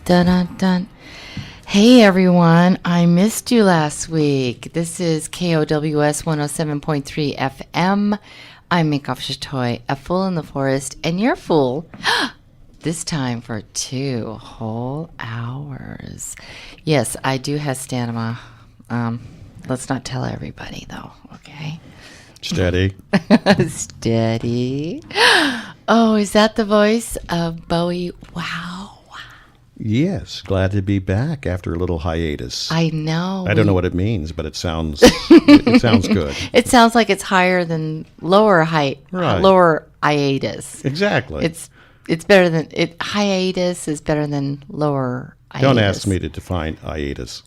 Dun, dun, dun. Hey everyone, I missed you last week. This is KOWS 107.3 FM. I'm Minkoff, a fool in the forest, and you're a fool this time for 2 whole hours. Yes, I do have stamina. Let's not tell everybody though, okay? Steady. Steady. Oh, is that the voice of Bowie? Wow. Yes, glad to be back after a little hiatus. I know. I don't know what it means, but it sounds it sounds good. It sounds like it's higher than lower hiatus. Exactly. It's better than hiatus is better than lower hiatus. Don't ask me to define hiatus.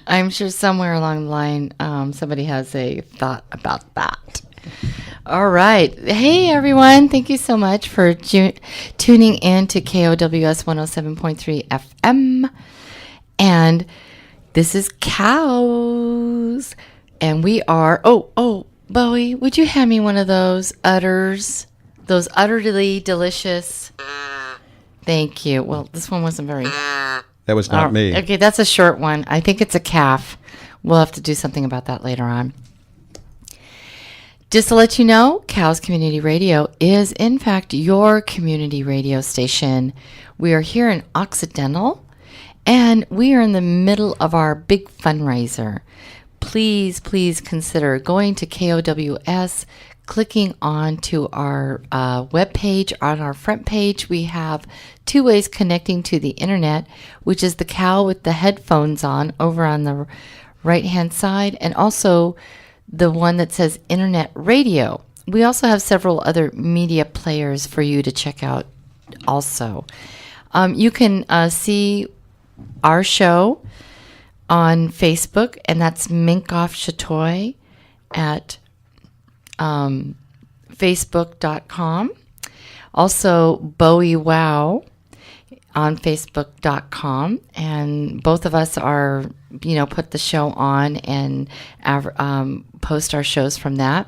I'm sure somewhere along the line somebody has a thought about that. All right. Hey, everyone. Thank you so much for tuning in to KOWS 107.3 FM. And this is Cows. And we are... Oh, Bowie, would you hand me one of those udders? Those utterly delicious... Thank you. Well, this one wasn't very... That was not me. Okay, that's a short one. I think it's a calf. We'll have to do something about that later on. Just to let you know, Cows Community Radio is, in fact, your community radio station. We are here in Occidental, and we are in the middle of our big fundraiser. Please consider going to KOWS, clicking on to our webpage. On our front page, we have 2 ways connecting to the internet, which is the cow with the headphones on over on the right-hand side, and also the one that says Internet Radio. We also have several other media players for you to check out also. You can see our show on Facebook, and that's Minkoff Chatoy at facebook.com. Also, Bowie Wow on facebook.com, and both of us are, put the show on and post our shows from that.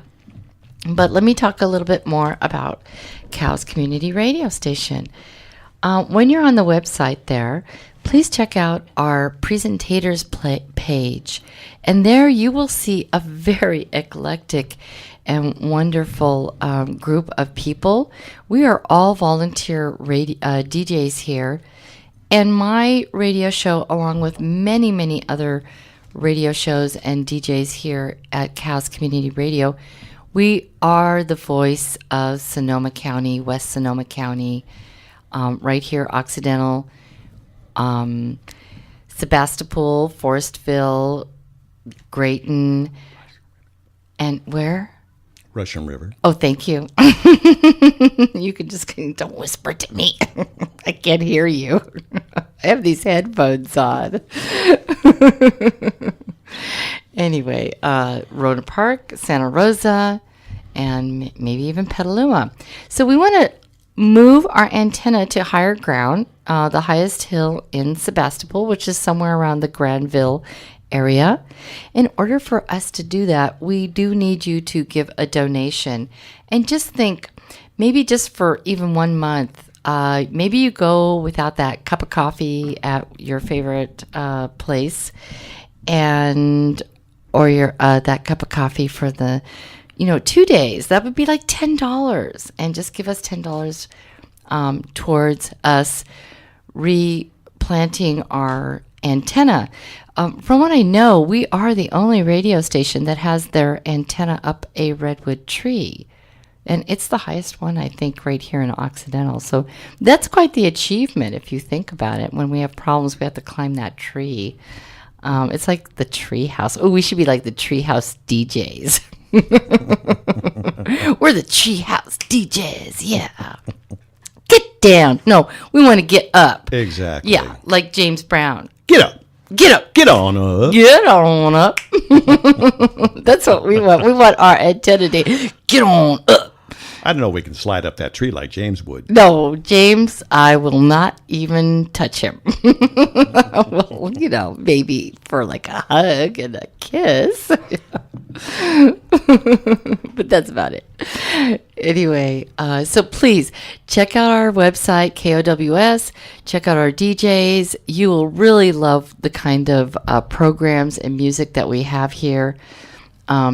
But let me talk a little bit more about Cows Community Radio Station. When you're on the website there, please check out our presentators page, and there you will see a very eclectic and wonderful group of people. We are all volunteer DJs here, and my radio show, along with many other radio shows and DJs here at Cows Community Radio, we are the voice of Sonoma County, West Sonoma County, right here, Occidental, Sebastopol, Forestville, Grayton, and where? Russian River. Oh, thank you. You can just don't whisper to me. I can't hear you. I have these headphones on. Anyway, Rona Park, Santa Rosa, and maybe even Petaluma. So we want to move our antenna to higher ground, the highest hill in Sebastopol, which is somewhere around the Granville area. In order for us to do that, we do need you to give a donation. And just think, maybe just for even 1 month, maybe you go without that cup of coffee at your favorite place, or your that cup of coffee for the 2 days. That would be like $10, and just give us $10 towards us replanting our antenna. From what I know, we are the only radio station that has their antenna up a redwood tree. And it's the highest one, I think, right here in Occidental. So that's quite the achievement if you think about it. When we have problems, we have to climb that tree. It's like the tree house. Oh, we should be like the tree house DJs. We're the tree house DJs, yeah. Get down. No, we want to get up. Exactly. Yeah, like James Brown. Get up. Get up. Get on up. Get on up. That's what we want. We want our antenna to get on up. I don't know if we can slide up that tree like James would. No, James, I will not even touch him. Well, maybe for like a hug and a kiss. But that's about it. Anyway, so please check out our website, KOWS. Check out our DJs. You will really love the kind of programs and music that we have here,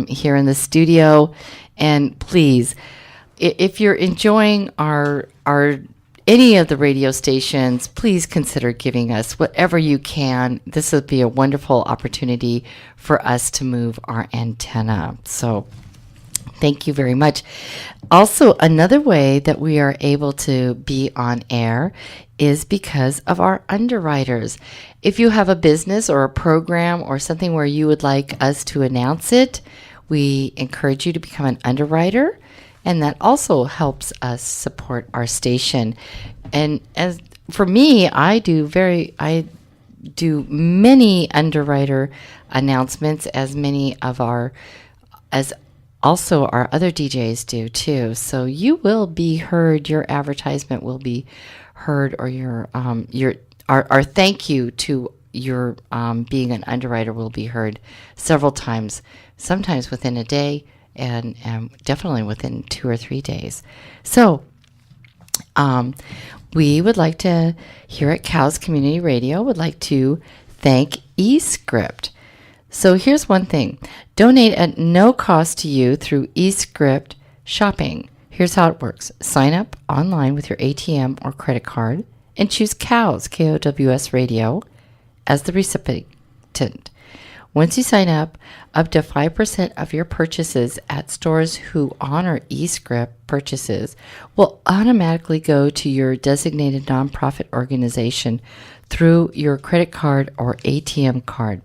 here in the studio. And please, if you're enjoying our any of the radio stations, please consider giving us whatever you can. This would be a wonderful opportunity for us to move our antenna. So thank you very much. Also, another way that we are able to be on air is because of our underwriters. If you have a business or a program or something where you would like us to announce it, we encourage you to become an underwriter. And that also helps us support our station. And as for me, I do many underwriter announcements, as also our other DJs do too. So you will be heard. Your advertisement will be heard, or our thank you to your being an underwriter will be heard several times, sometimes within a day. And definitely within 2 or 3 days. So we would like to, here at Cows Community Radio, would like to thank eScript. So here's one thing. Donate at no cost to you through eScript shopping. Here's how it works. Sign up online with your ATM or credit card and choose Cows, KOWS Radio, as the recipient. Once you sign up to 5% of your purchases at stores who honor eScript purchases will automatically go to your designated nonprofit organization through your credit card or ATM card.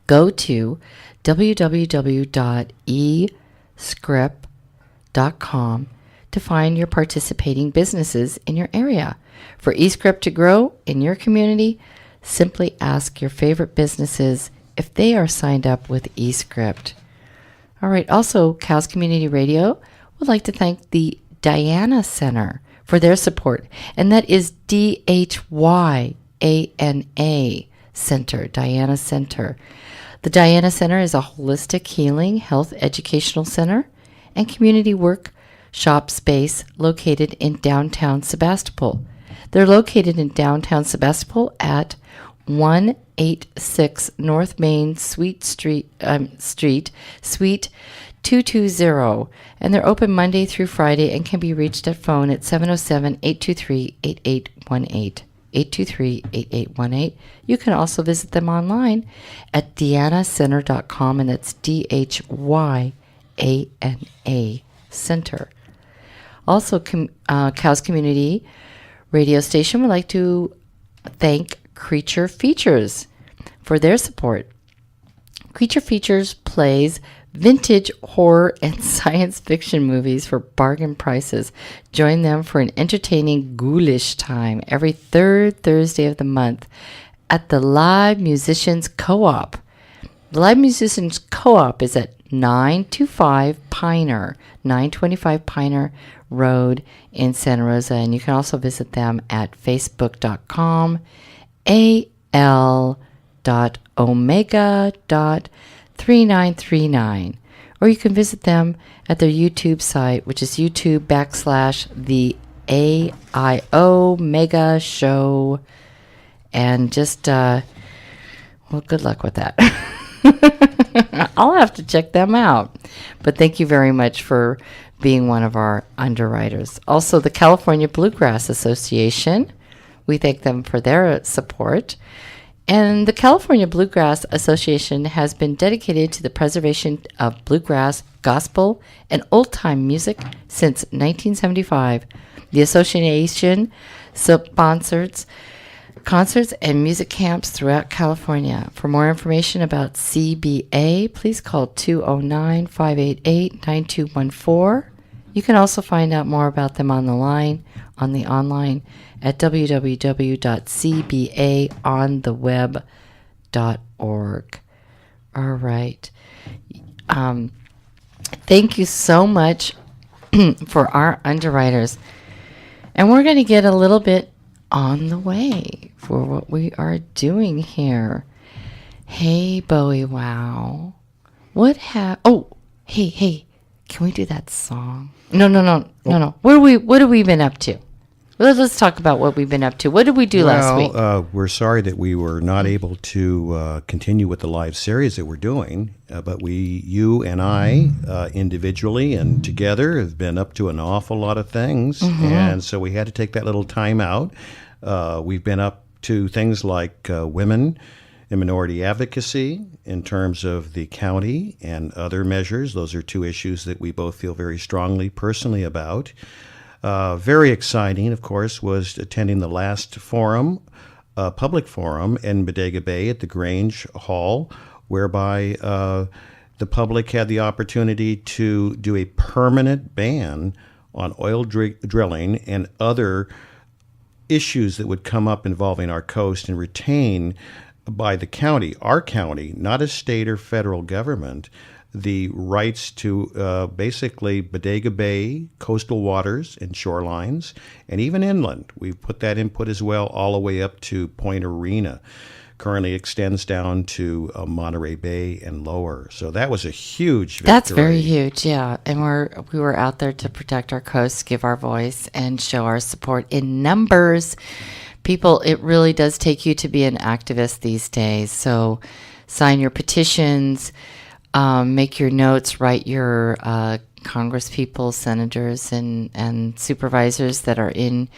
Go to www.escript.com to find your participating businesses in your area. For eScript to grow in your community, simply ask your favorite businesses if they are signed up with eScript. All right. Also, Cows Community Radio would like to thank the Diana Center for their support. And that is DHYANA Center, Diana Center. The Diana Center is a holistic healing, health, educational center and community workshop space located in downtown Sebastopol. They're located in downtown Sebastopol at 186 North Main Suite 220, and they're open Monday through Friday and can be reached at phone at 707-823-8818, 823-8818. You can also visit them online at dianacenter.com, and that's DHYANA Center. Also, Cows Community Radio Station would like to thank Creature Features for their support. Creature Features plays vintage horror and science fiction movies for bargain prices. Join them for an entertaining ghoulish time every third Thursday of the month at the Live Musicians Co-op. The Live Musicians Co-op is at 925 Piner Road in Santa Rosa, and you can also visit them at facebook.com al.omega.3939, or you can visit them at their YouTube site, which is YouTube.com/the AIO Mega Show, and just well, good luck with that. I'll have to check them out, but thank you very much for being one of our underwriters. Also, the California Bluegrass Association, we thank them for their support. And the California Bluegrass Association has been dedicated to the preservation of bluegrass, gospel, and old-time music since 1975. The association sponsors concerts and music camps throughout California. For more information about CBA, please call 209-588-9214. You can also find out more about them on the online at www.cbaontheweb.org. All right. Thank you so much for our underwriters. And we're going to get a little bit on the way for what we are doing here. Hey, Bowie, wow. Oh, hey, can we do that song? No. What have we been up to? Let's talk about what we've been up to. What did we do last week? We're sorry that we were not able to continue with the live series that we're doing, but you and I, individually and together, have been up to an awful lot of things, and so we had to take that little time out. We've been up to things like women and minority advocacy in terms of the county and other measures. Those are two issues that we both feel very strongly personally about. Very exciting, of course, was attending the last forum, public forum in Bodega Bay at the Grange Hall, whereby the public had the opportunity to do a permanent ban on oil drilling and other issues that would come up involving our coast and retain by the county, our county, not a state or federal government, the rights to basically Bodega Bay, coastal waters and shorelines, and even inland. We've put that input as well all the way up to Point Arena. Currently extends down to Monterey Bay and lower. So that was a huge victory. That's very huge, yeah. And we were out there to protect our coast, give our voice, and show our support in numbers. People, it really does take you to be an activist these days. So sign your petitions, make your notes, write your congresspeople, senators, and supervisors that are in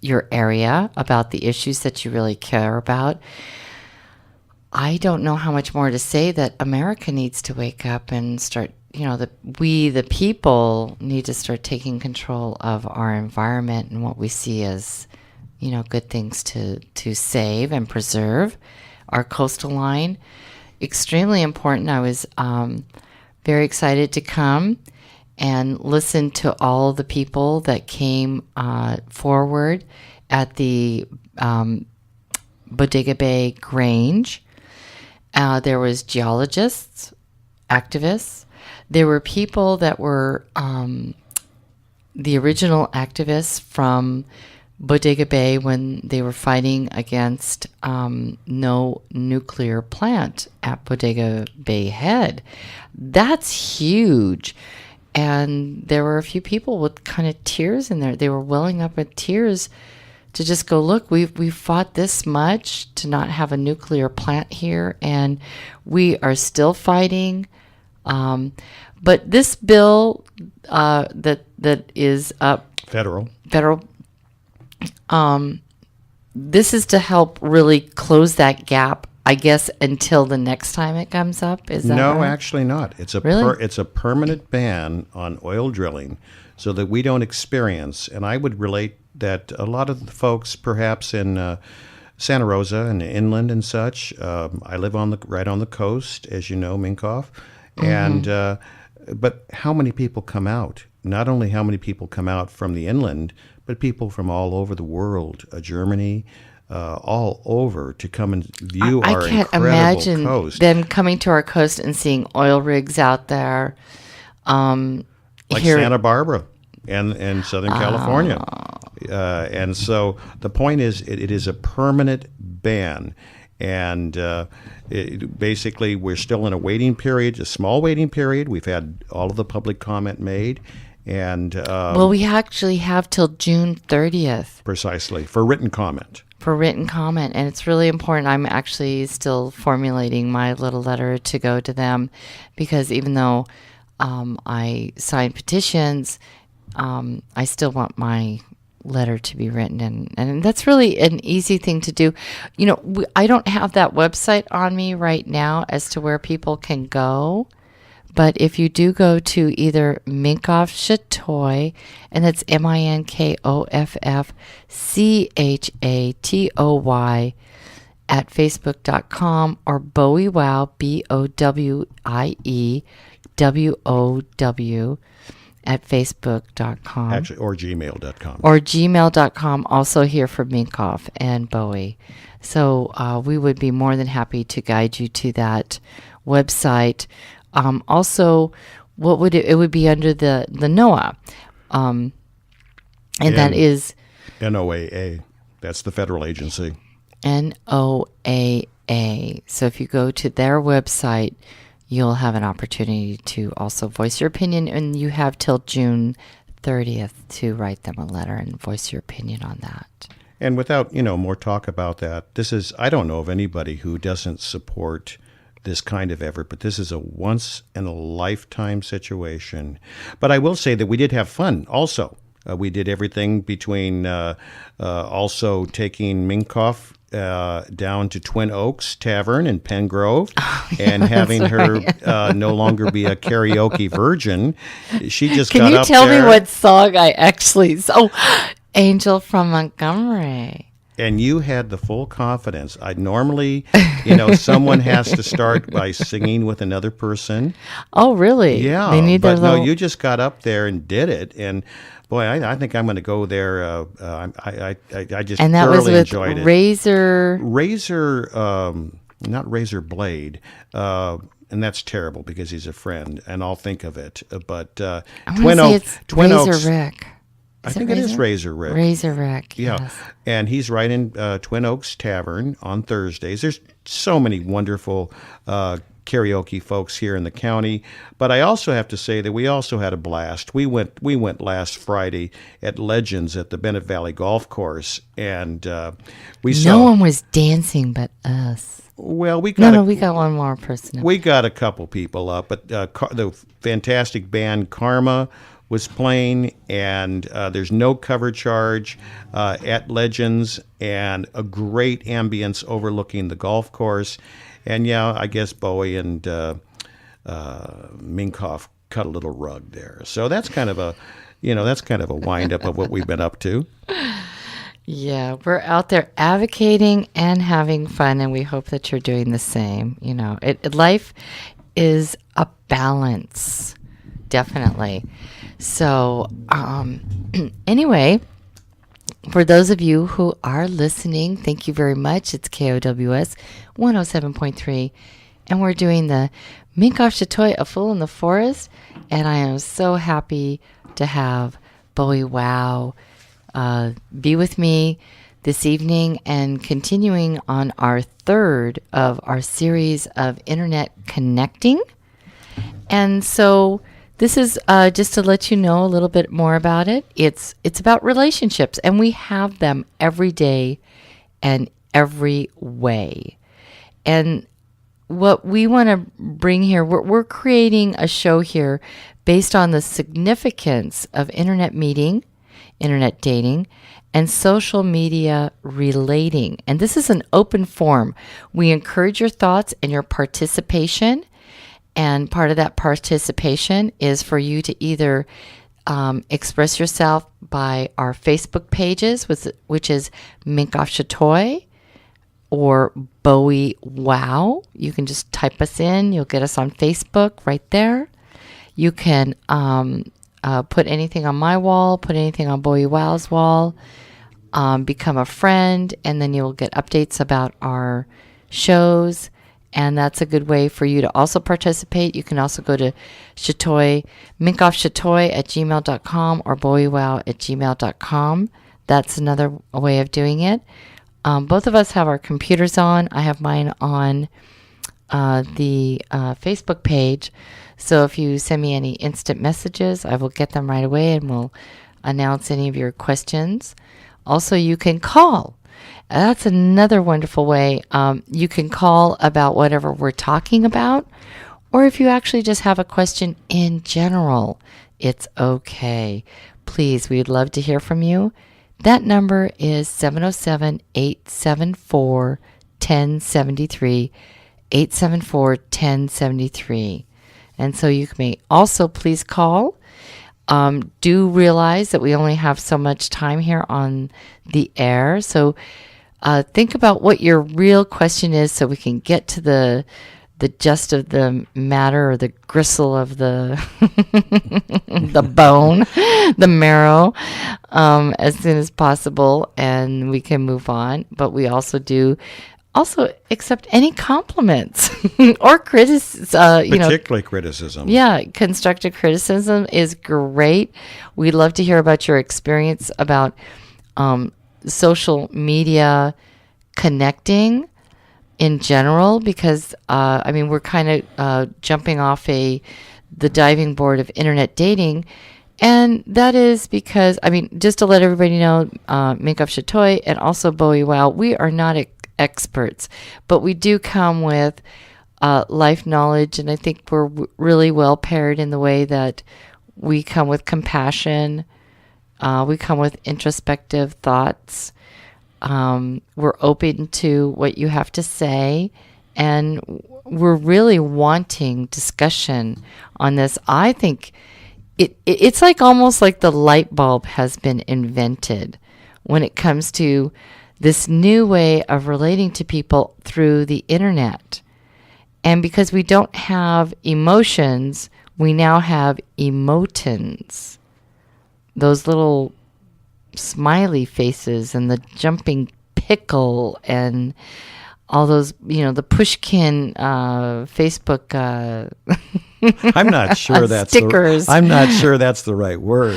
your area about the issues that you really care about. I don't know how much more to say that America needs to wake up and start, we, the people, need to start taking control of our environment and what we see as, good things to save and preserve. Our coastal line, extremely important. I was very excited to come and listen to all the people that came forward at the Bodega Bay Grange. There was geologists, activists. There were people that were the original activists from Bodega Bay when they were fighting against no nuclear plant at Bodega Bay Head. That's huge. And there were a few people with kind of tears in there. They were welling up with tears to just go, look, we've fought this much to not have a nuclear plant here, and we are still fighting. But this bill that is up federal, this is to help really close that gap, I guess, until the next time it comes up. Is that no, right? Actually not. It's a it's a permanent ban on oil drilling, so that we don't experience. And I would relate that a lot of the folks, perhaps in Santa Rosa and inland and such. I live right on the coast, as you know, Minkoff, and but how many people come out? Not only how many people come out from the inland, but people from all over the world, Germany, all over, to come and view our incredible coast. I can't imagine them coming to our coast and seeing oil rigs out there. Like Santa Barbara and Southern California. And so the point is, it is a permanent ban. And basically, we're still in a waiting period, a small waiting period. We've had all of the public comment made. And well, we actually have till June 30th. Precisely, for written comment. And it's really important. I'm actually still formulating my little letter to go to them, because even though I sign petitions, I still want my letter to be written, and that's really an easy thing to do. I don't have that website on me right now as to where people can go. But if you do go to either Minkoff Chatoy, and that's MinkoffChatoy at Facebook.com, or Bowie Wow, BOWIEWOW at Facebook.com. Actually, or Gmail.com. Or Gmail.com, also here for Minkoff and Bowie. So we would be more than happy to guide you to that website. Also, what would it would be under the NOAA, and that is NOAA. That's the federal agency. NOAA. So if you go to their website, you'll have an opportunity to also voice your opinion, and you have till June 30th to write them a letter and voice your opinion on that. And without, more talk about that, I don't know of anybody who doesn't support this kind of effort, but this is a once-in-a-lifetime situation. But I will say that we did have fun also. We did everything between also taking Minkoff down to Twin Oaks Tavern in Pen Grove and having her no longer be a karaoke virgin. She just got up there. Can you tell me what song I actually... Angel from Montgomery. And you had the full confidence. I normally, someone has to start by singing with another person. Oh, really? Yeah. They need but no, you just got up there and did it. And boy, I think I'm going to go there. I just and that thoroughly was with enjoyed it. Razor, not Razor Blade. And that's terrible because he's a friend, and I'll think of it. But Twin Oaks. Razor Rick. I think it is Razor Rick. Razor Rick, yeah. Yes. And he's right in Twin Oaks Tavern on Thursdays. There's so many wonderful karaoke folks here in the county. But I also have to say that we also had a blast. We went last Friday at Legends at the Bennett Valley Golf Course, and we saw... No one was dancing but us. Well, we got we got one more person. We got a couple people up, but the fantastic band Karma was playing, and there's no cover charge at Legends, and a great ambience overlooking the golf course. And yeah, I guess Bowie and Minkoff cut a little rug there. So that's kind of a wind up of what we've been up to. Yeah, we're out there advocating and having fun, and we hope that you're doing the same. Life is a balance, definitely. So, anyway, for those of you who are listening, thank you very much. It's KOWS 107.3, and we're doing the Minkoff Chatoy, A Fool in the Forest, and I am so happy to have Bowie Wow be with me this evening and continuing on our third of our series of Internet Connecting. And so... this is just to let you know a little bit more about it. It's about relationships, and we have them every day and every way. And what we want to bring here, we're creating a show here based on the significance of internet meeting, internet dating, and social media relating. And this is an open forum. We encourage your thoughts and your participation. And part of that participation is for you to either express yourself by our Facebook pages, which is Minkoff Chatoy or Bowie Wow. You can just type us in. You'll get us on Facebook right there. You can put anything on my wall, put anything on Bowie Wow's wall, become a friend, and then you'll get updates about our shows. And that's a good way for you to also participate. You can also go to minkoffchatoy@gmail.com or bowiewow@gmail.com. That's another way of doing it. Both of us have our computers on. I have mine on the Facebook page. So if you send me any instant messages, I will get them right away and we'll announce any of your questions. Also, you can call. That's another wonderful way. You can call about whatever we're talking about, or if you actually just have a question in general, it's okay. Please, we'd love to hear from you. That number is 707-874-1073, 874-1073. And so you may also please call. Do realize that we only have so much time here on the air, so think about what your real question is so we can get to the gist of the matter, or the gristle of the the bone, the marrow, as soon as possible, and we can move on. But we also accept any compliments or criticism. Particularly criticism. Yeah, constructive criticism is great. We'd love to hear about your experience about social media connecting. in general, because we're kind of jumping off the diving board of internet dating, and that is because just to let everybody know, Minkoff Chatoy and also Bowie Wow, we are not experts, but we do come with life knowledge, and I think we're really well paired in the way that we come with compassion, we come with introspective thoughts. We're open to what you have to say, and we're really wanting discussion on this. I think it's like almost like the light bulb has been invented when it comes to this new way of relating to people through the internet. And because we don't have emotions, we now have emotins. Those little smiley faces and the jumping pickle and all those, the pushkin Facebook I'm not sure that's stickers. I'm not sure that's the right word.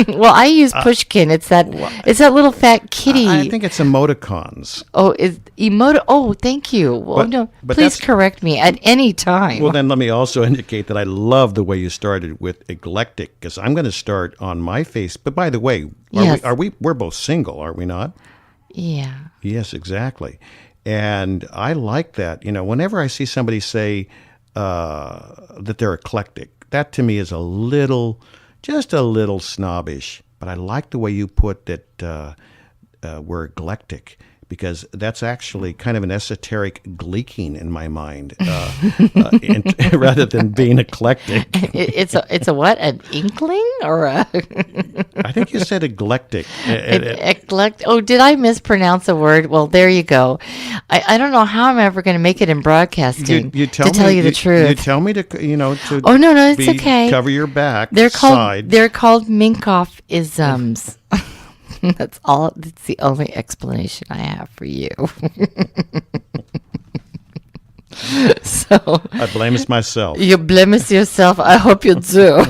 Well, I use pushkin. It's that little fat kitty. I think it's emoticons. Oh, is emote? Oh, thank you. Well, but please correct me at any time. Well, then let me also indicate that I love the way you started with eclectic, because I'm going to start on my face. But by the way, Yes. we're both single, are we not? Yeah. Yes, exactly. And I like that. Whenever I see somebody say that they're eclectic, that to me is just a little snobbish. But I like the way you put that we're eclectic, because that's actually kind of an esoteric gleeking in my mind, rather than being eclectic. It's a what? An inkling or a? I think you said eclectic. Eclectic. Oh, did I mispronounce a word? Well, there you go. I don't know how I'm ever going to make it in broadcasting. You to tell you the truth. You tell me to to. Oh no, it's okay. Cover your back. They're side. called Minkoff isms. That's all. That's the only explanation I have for you. So I blame myself. You blame yourself. I hope you do,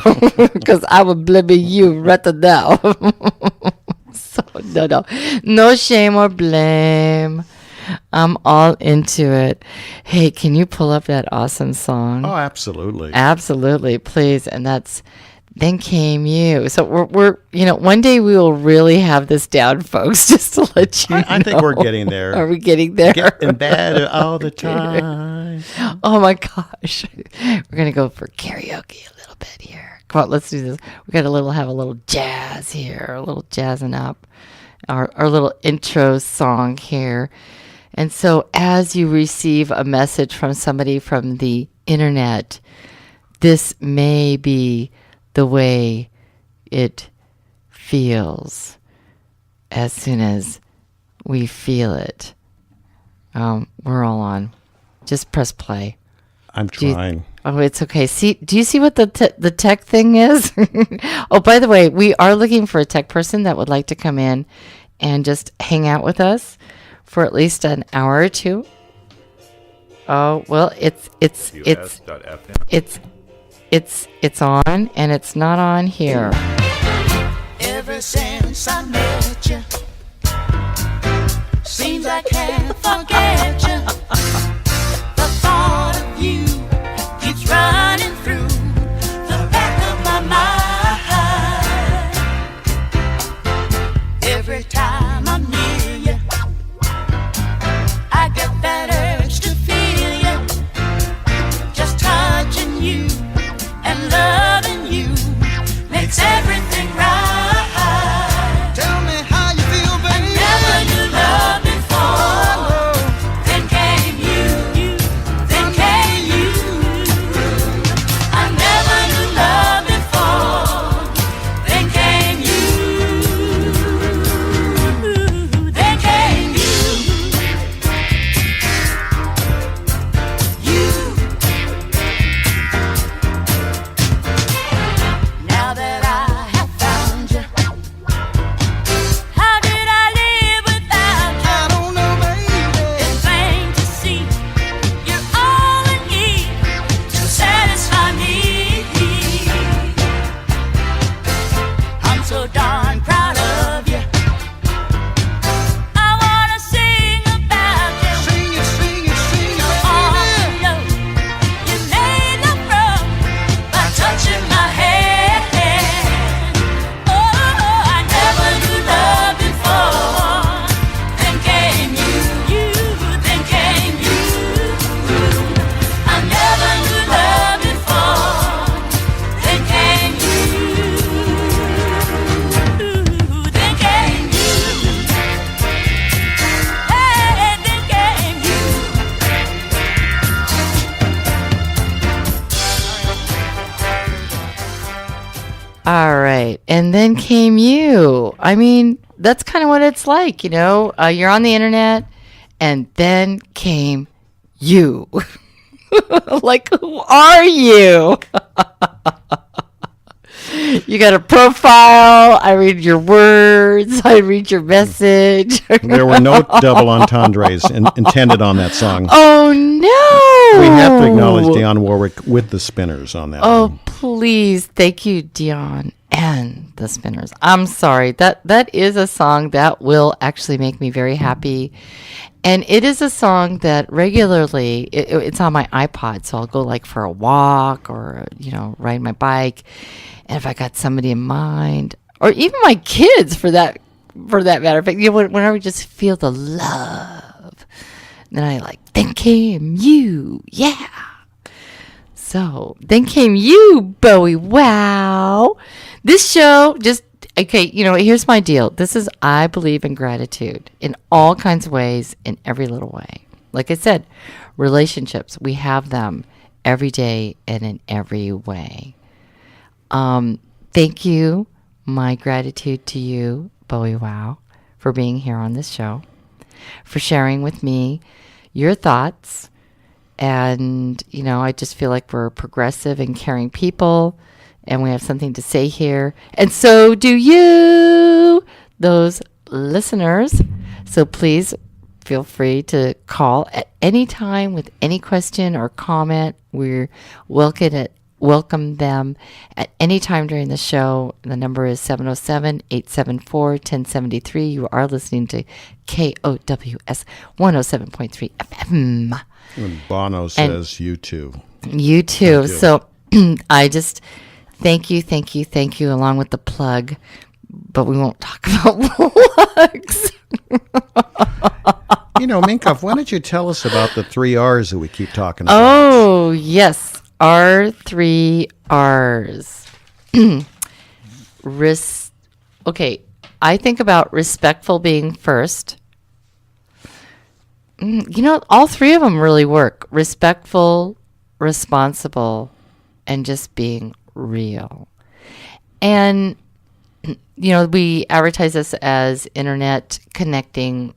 because I will blame you right now. So no shame or blame. I'm all into it. Hey, can you pull up that awesome song? Oh, absolutely. Absolutely, please. And that's Then Came You. So we're one day we will really have this down, folks, just to let you know. I think we're getting there. Are we getting there? Getting better all the time. Oh my gosh. We're going to go for karaoke a little bit here. Come on, let's do this. We got have a little jazz here, a little jazzing up. Our little intro song here. And so as you receive a message from somebody from the internet, this may be the way it feels as soon as we feel it. We're all on. Just press play. I'm trying. It's okay. Do you see what the tech thing is? Oh, by the way, we are looking for a tech person that would like to come in and just hang out with us for at least an hour or two. Oh, well, it's on, and it's not on here. Ever since I met you, seems I can't forget you. The thought of you keeps running through the back of my mind. Every time I'm near you, I get that urge to feel you. Just touching you and loving you makes everything right. Tell me how you feel, baby. Never knew love before. Then came you. All right. And then came you. I mean, that's kind of what it's like, you know. You're on the internet, and then came you. Like, who are you? You got a profile. I read your words. I read your message. There were no double entendres intended on that song. Oh, no. We have to acknowledge Dionne Warwick with the Spinners on that Oh, one. please. Thank you, Dionne and the Spinners. I'm sorry. That is a song that will actually make me very happy. And it is a song that regularly, it's on my iPod. So I'll go like for a walk or, you know, ride my bike. And if I got somebody in mind, or even my kids for that matter of fact, you know, whenever I just feel the love, then I like, then came you. Yeah. So, then came you, Bowie. Wow. This show just, okay, you know, here's my deal. This is, I believe in gratitude in all kinds of ways, in every little way. Like I said, relationships, we have them every day and in every way. Thank you. My gratitude to you, Bowie Wow, for being here on this show, for sharing with me your thoughts. And, you know, I just feel like we're progressive and caring people, and we have something to say here. And so do you, those listeners. So please feel free to call at any time with any question or comment. We're welcome them at any time during the show. The number is 707-874-1073. You are listening to KOWS 107.3 FM. And Bono says you too. You too. So I just thank you, along with the plug. But we won't talk about plugs. You know, Minkoff, why don't you tell us about the 3 R's that we keep talking about? Oh, yes. Our 3 R's. Okay, I think about respectful being first. You know, all 3 of them really work. Respectful, responsible, and just being real. And, you know, we advertise this as internet connecting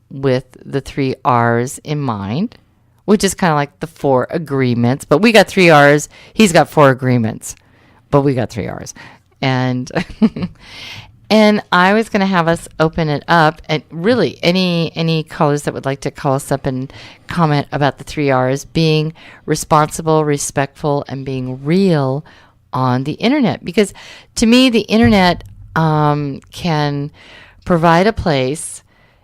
with the 3 R's in mind, which is kind of like the 4 agreements. But we got 3 R's. He's got 4 agreements, but we got 3 R's. And and I was going to have us open it up, and really any callers that would like to call us up and comment about the 3 R's: being responsible, respectful, and being real on the internet. Because to me, the internet can provide a place,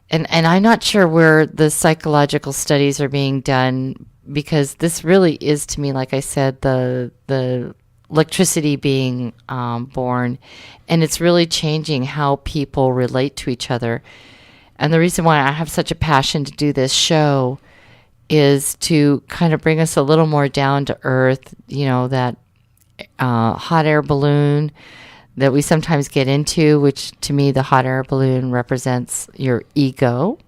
and I'm not sure where the psychological studies are being done, because this really is, to me, like I said, the electricity being born, and it's really changing how people relate to each other. And the reason why I have such a passion to do this show is to kind of bring us a little more down to earth, you know, that hot air balloon that we sometimes get into, which to me, the hot air balloon represents your ego.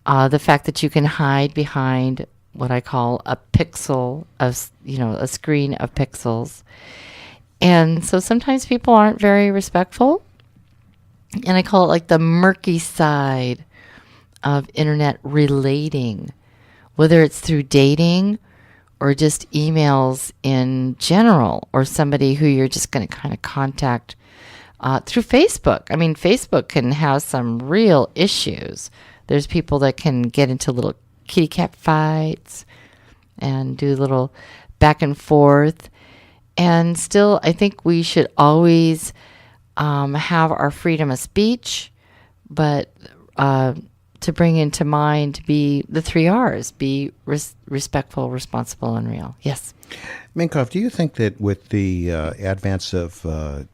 The fact that you can hide behind what I call a pixel of, you know, a screen of pixels. And so sometimes people aren't very respectful. And I call it like the murky side of internet relating, whether it's through dating or just emails in general, or somebody who you're just going to kind of contact through Facebook. I mean, Facebook can have some real issues. There's people that can get into little kitty cat fights and do a little back and forth. And still, I think we should always have our freedom of speech, but to bring into mind be the 3 R's: be respectful, responsible, and real. Yes. Minkoff, do you think that with the advance of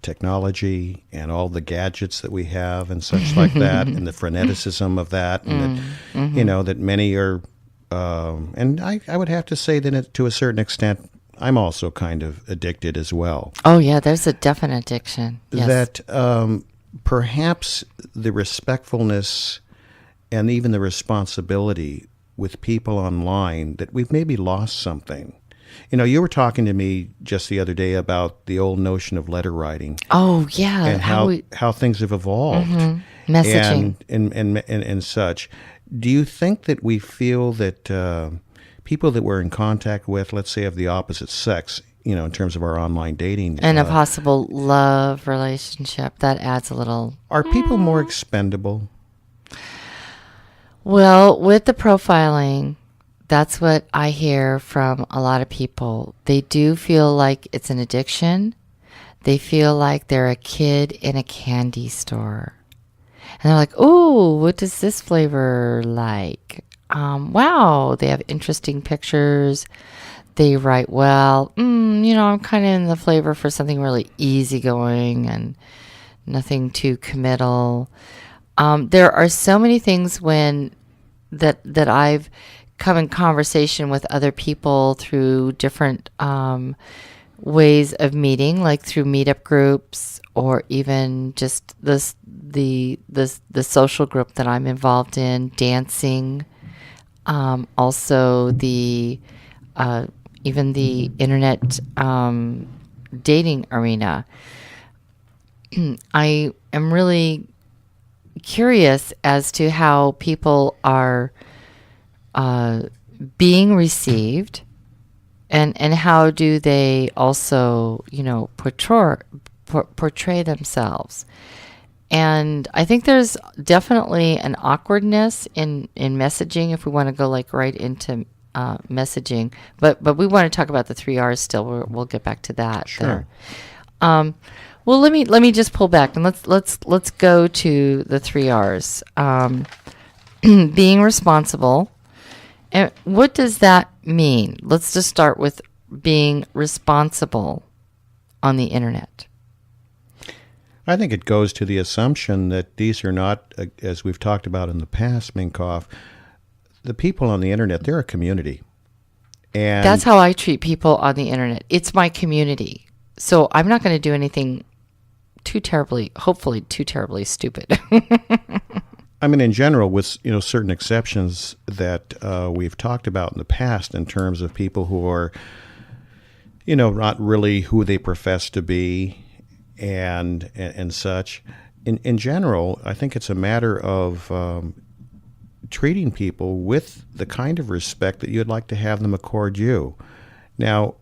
technology and all the gadgets that we have and such like that, and the freneticism of that, and that, you know, that many are, and I would have to say that to a certain extent, I'm also kind of addicted as well. Oh, yeah, there's a definite addiction. Yes. That perhaps the respectfulness and even the responsibility with people online, that we've maybe lost something. You were talking to me just the other day about the old notion of letter writing. Oh, yeah. And how things have evolved. Messaging. And such. Do you think that we feel that people that we're in contact with, let's say of the opposite sex, in terms of our online dating. And a possible love relationship, that adds a little... Are people more expendable? Well, with the profiling, that's what I hear from a lot of people. They do feel like it's an addiction. They feel like they're a kid in a candy store. And they're like, oh, what does this flavor like? Wow, they have interesting pictures. They write well. I'm kind of in the flavor for something really easygoing and nothing too committal. There are so many things that I've come in conversation with other people through different ways of meeting, like through meetup groups or even just the social group that I'm involved in, dancing. Also even the internet dating arena. I am really curious as to how people are being received and how do they also, portray themselves. And I think there's definitely an awkwardness in messaging if we want to go like right into messaging, but we want to talk about the 3 R's still. We'll get back to that. Sure. There. Well, let me just pull back and let's go to the 3 R's. Being responsible. And what does that mean? Let's just start with being responsible on the internet. I think it goes to the assumption that these are not, as we've talked about in the past, Minkoff, the people on the internet, they're a community. And that's how I treat people on the internet. It's my community. So I'm not going to do anything hopefully too terribly stupid. I mean, in general, with certain exceptions that we've talked about in the past in terms of people who are, not really who they profess to be and such. In general, I think it's a matter of treating people with the kind of respect that you'd like to have them accord you. Now,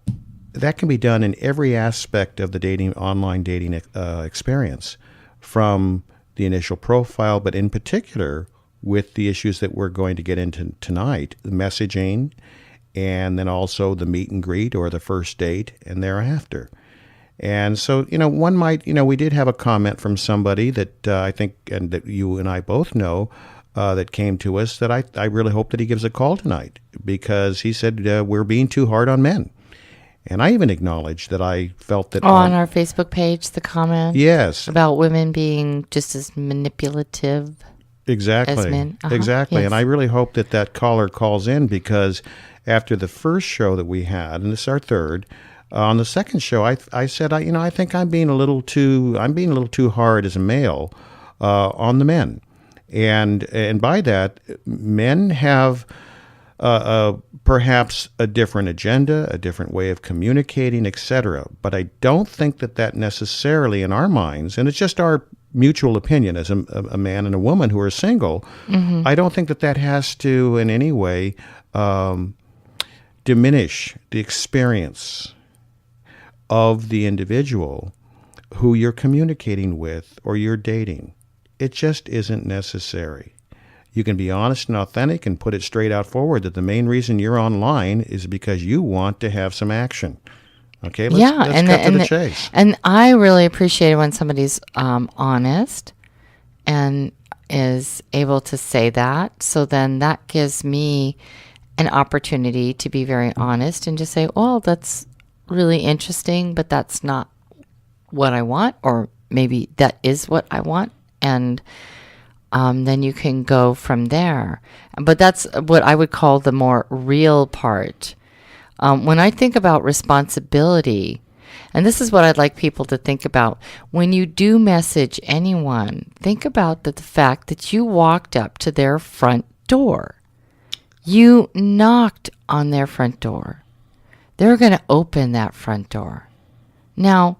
that can be done in every aspect of the online dating experience, from the initial profile, but in particular with the issues that we're going to get into tonight, the messaging, and then also the meet and greet or the first date and thereafter. And so, one might, we did have a comment from somebody that I think, and that you and I both know, that came to us that I really hope that he gives a call tonight, because he said we're being too hard on men. And I even acknowledged that I felt that... on our Facebook page, the comment? Yes. About women being just as manipulative exactly. as men. Exactly. Yes. And I really hope that caller calls in, because after the first show that we had, and this is our third, on the second show, I said, I think I'm being a little too hard as a male on the men. And by that, men have perhaps a different agenda, a different way of communicating, etc. But I don't think that necessarily in our minds, and it's just our mutual opinion as a man and a woman who are single, I don't think that has to in any way diminish the experience of the individual who you're communicating with or you're dating. It just isn't necessary. You can be honest and authentic and put it straight out forward that the main reason you're online is because you want to have some action. Okay, let's cut to the chase. And I really appreciate it when somebody's honest and is able to say that. So then that gives me an opportunity to be very honest and just say, well, that's really interesting, but that's not what I want, or maybe that is what I want. And then you can go from there. But that's what I would call the more real part. When I think about responsibility, and this is what I'd like people to think about, when you do message anyone, think about the fact that you walked up to their front door. You knocked on their front door. they're going to open that front door. Now,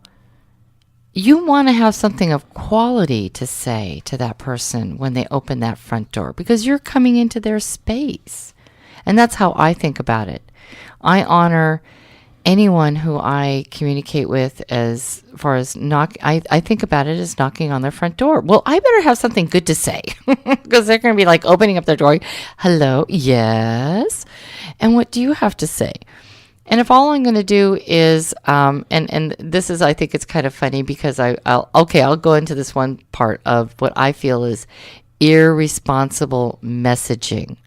you want to have something of quality to say to that person when they open that front door, because you're coming into their space. And that's how I think about it. I honor anyone who I communicate with as far as I think about it as knocking on their front door. Well, I better have something good to say, because they're going to be like opening up their door. Hello, yes. And what do you have to say? And if all I'm going to do is, and this is, I think it's kind of funny, because I'll go into this one part of what I feel is irresponsible messaging,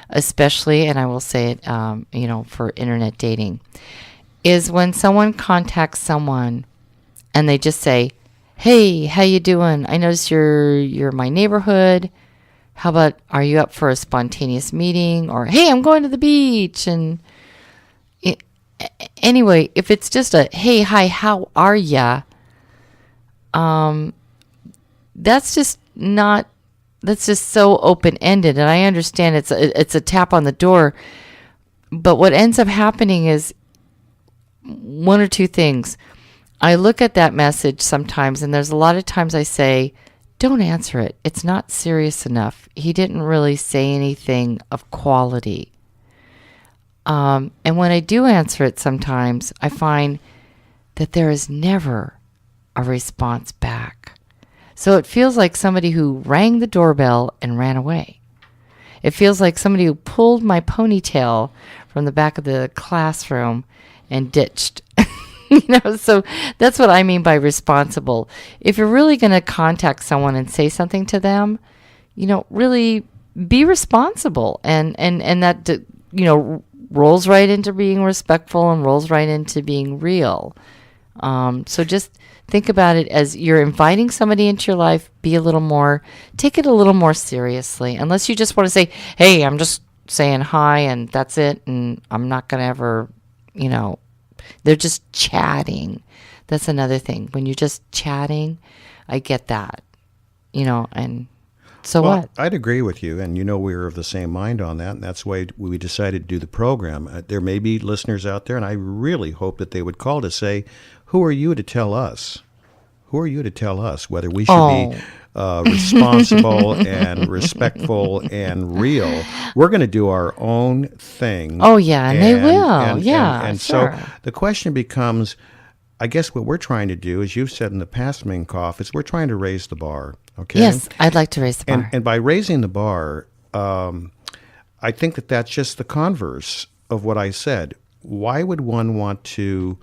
especially, and I will say it, for internet dating, is when someone contacts someone and they just say, "Hey, how you doing? I notice you're my neighborhood. How about, are you up for a spontaneous meeting?" Or, "Hey, I'm going to the beach." And anyway, if it's just a, "Hey, hi, how are ya?" That's just so open-ended. And I understand it's a tap on the door, but what ends up happening is one or two things. I look at that message sometimes, and there's a lot of times I say, don't answer it. It's not serious enough. He didn't really say anything of quality. And when I do answer it sometimes, I find that there is never a response back. So it feels like somebody who rang the doorbell and ran away. It feels like somebody who pulled my ponytail from the back of the classroom and ditched. So that's what I mean by responsible. If you're really going to contact someone and say something to them, really be responsible. And that, rolls right into being respectful and rolls right into being real. So just think about it as you're inviting somebody into your life. Take it a little more seriously. Unless you just want to say, "Hey, I'm just saying hi and that's it, and I'm not going to ever," they're just chatting. That's another thing. When you're just chatting, I get that, and so well, what? I'd agree with you, and we're of the same mind on that, and that's why we decided to do the program. There may be listeners out there, and I really hope that they would call to say, who are you to tell us? Who are you to tell us whether we should be responsible and respectful and real? We're going to do our own thing. Oh, yeah, and they will. And sure. So the question becomes, I guess what we're trying to do, as you've said in the past, Minkoff, is we're trying to raise the bar. Okay? Yes, I'd like to raise the bar. And by raising the bar, I think that's just the converse of what I said. Why would one want to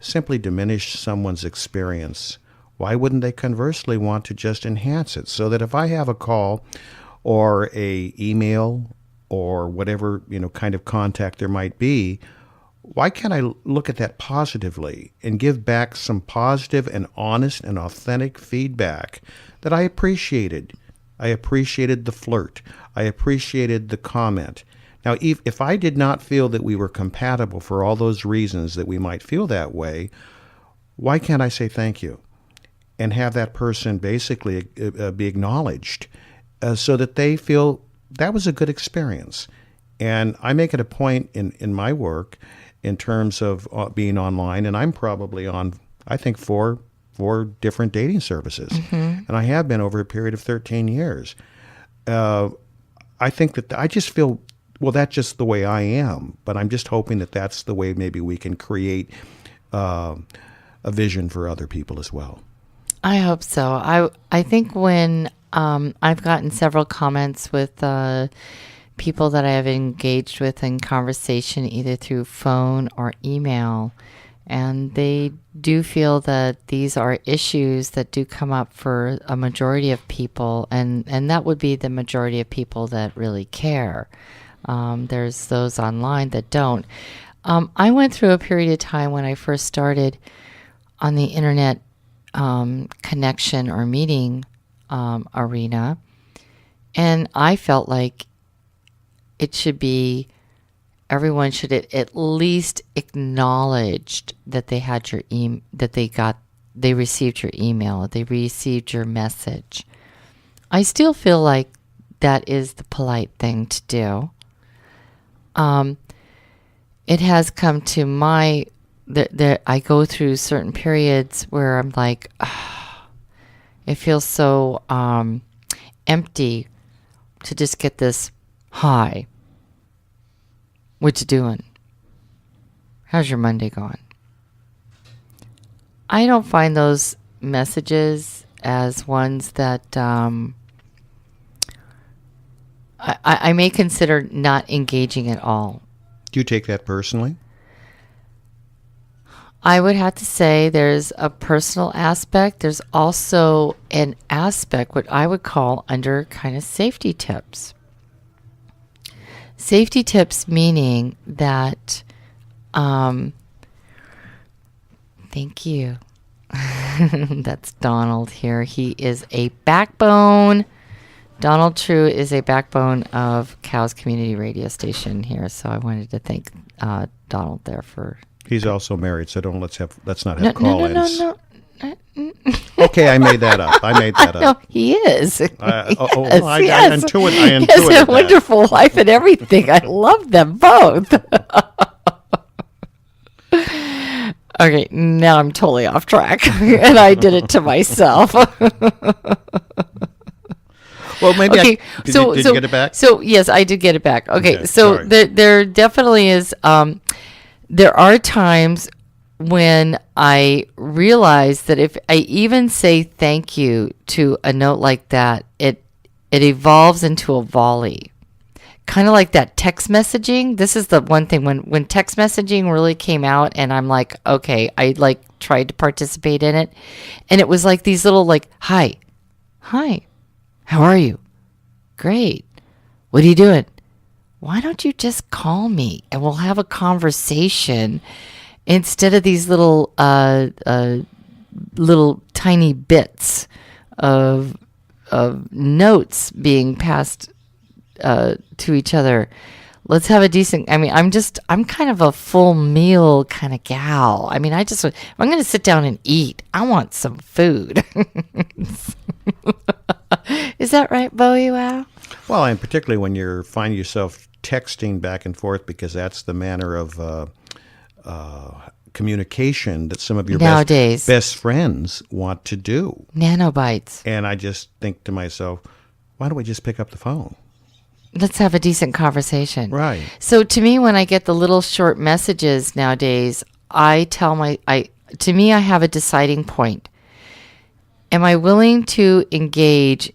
simply diminish someone's experience? Why wouldn't they conversely want to just enhance it, so that if I have a call or a email or whatever kind of contact there might be, why can't I look at that positively and give back some positive and honest and authentic feedback that I appreciated? I appreciated the flirt. I appreciated the comment. Now, if I did not feel that we were compatible for all those reasons that we might feel that way, why can't I say thank you and have that person basically be acknowledged so that they feel that was a good experience? And I make it a point in my work in terms of being online, and I'm probably on, I think, four different dating services. Mm-hmm. And I have been over a period of 13 years. I think that I just feel, well, that's just the way I am, but I'm just hoping that that's the way maybe we can create a vision for other people as well. I hope so. I think when I've gotten several comments with people that I have engaged with in conversation, either through phone or email, and they do feel that these are issues that do come up for a majority of people, and that would be the majority of people that really care. There's those online that don't. I went through a period of time when I first started on the internet connection or meeting arena, and I felt like it should be, everyone should at least acknowledged that they had your they received your email, they received your message. I still feel like that is the polite thing to do. it has come to I go through certain periods where I'm like, it feels so empty to just get this, hi, what you doing? How's your Monday going? I don't find those messages as ones that I may consider not engaging at all. Do you take that personally? I would have to say there's a personal aspect. There's also an aspect, what I would call under kind of safety tips. Safety tips meaning that, thank you. That's Donald here. He is a backbone. Donald True is a backbone of Cow's community radio station here. So I wanted to thank Donald there for. He's also married, so let's not have call-ins. No. Okay, I made that up. No, he is. I Yes. intuited He has that. a wonderful life and everything. I love them both. Okay, now I'm totally off track, and I did it to myself. Well, maybe Okay, did you get it back? So yes, I did get it back. Okay, so sorry. there definitely is. There are times when I realize that if I even say thank you to a note like that, it evolves into a volley. Kind of like that text messaging. This is the one thing when text messaging really came out, and I'm like, okay, I like tried to participate in it, and it was like these little like, hi, how are you? Great. What are you doing? Why don't you just call me and we'll have a conversation instead of these little tiny bits of notes being passed to each other. Let's have a decent, I'm kind of a full meal kind of gal. I mean, if I'm going to sit down and eat, I want some food. Is that right, Bowie? Wow. Well, and particularly when you find yourself texting back and forth, because that's the manner of communication that some of your Nowadays. best friends want to do. Nanobites. And I just think to myself, why don't we just pick up the phone? Let's have a decent conversation. Right. So to me, when I get the little short messages nowadays, I have a deciding point. Am I willing to engage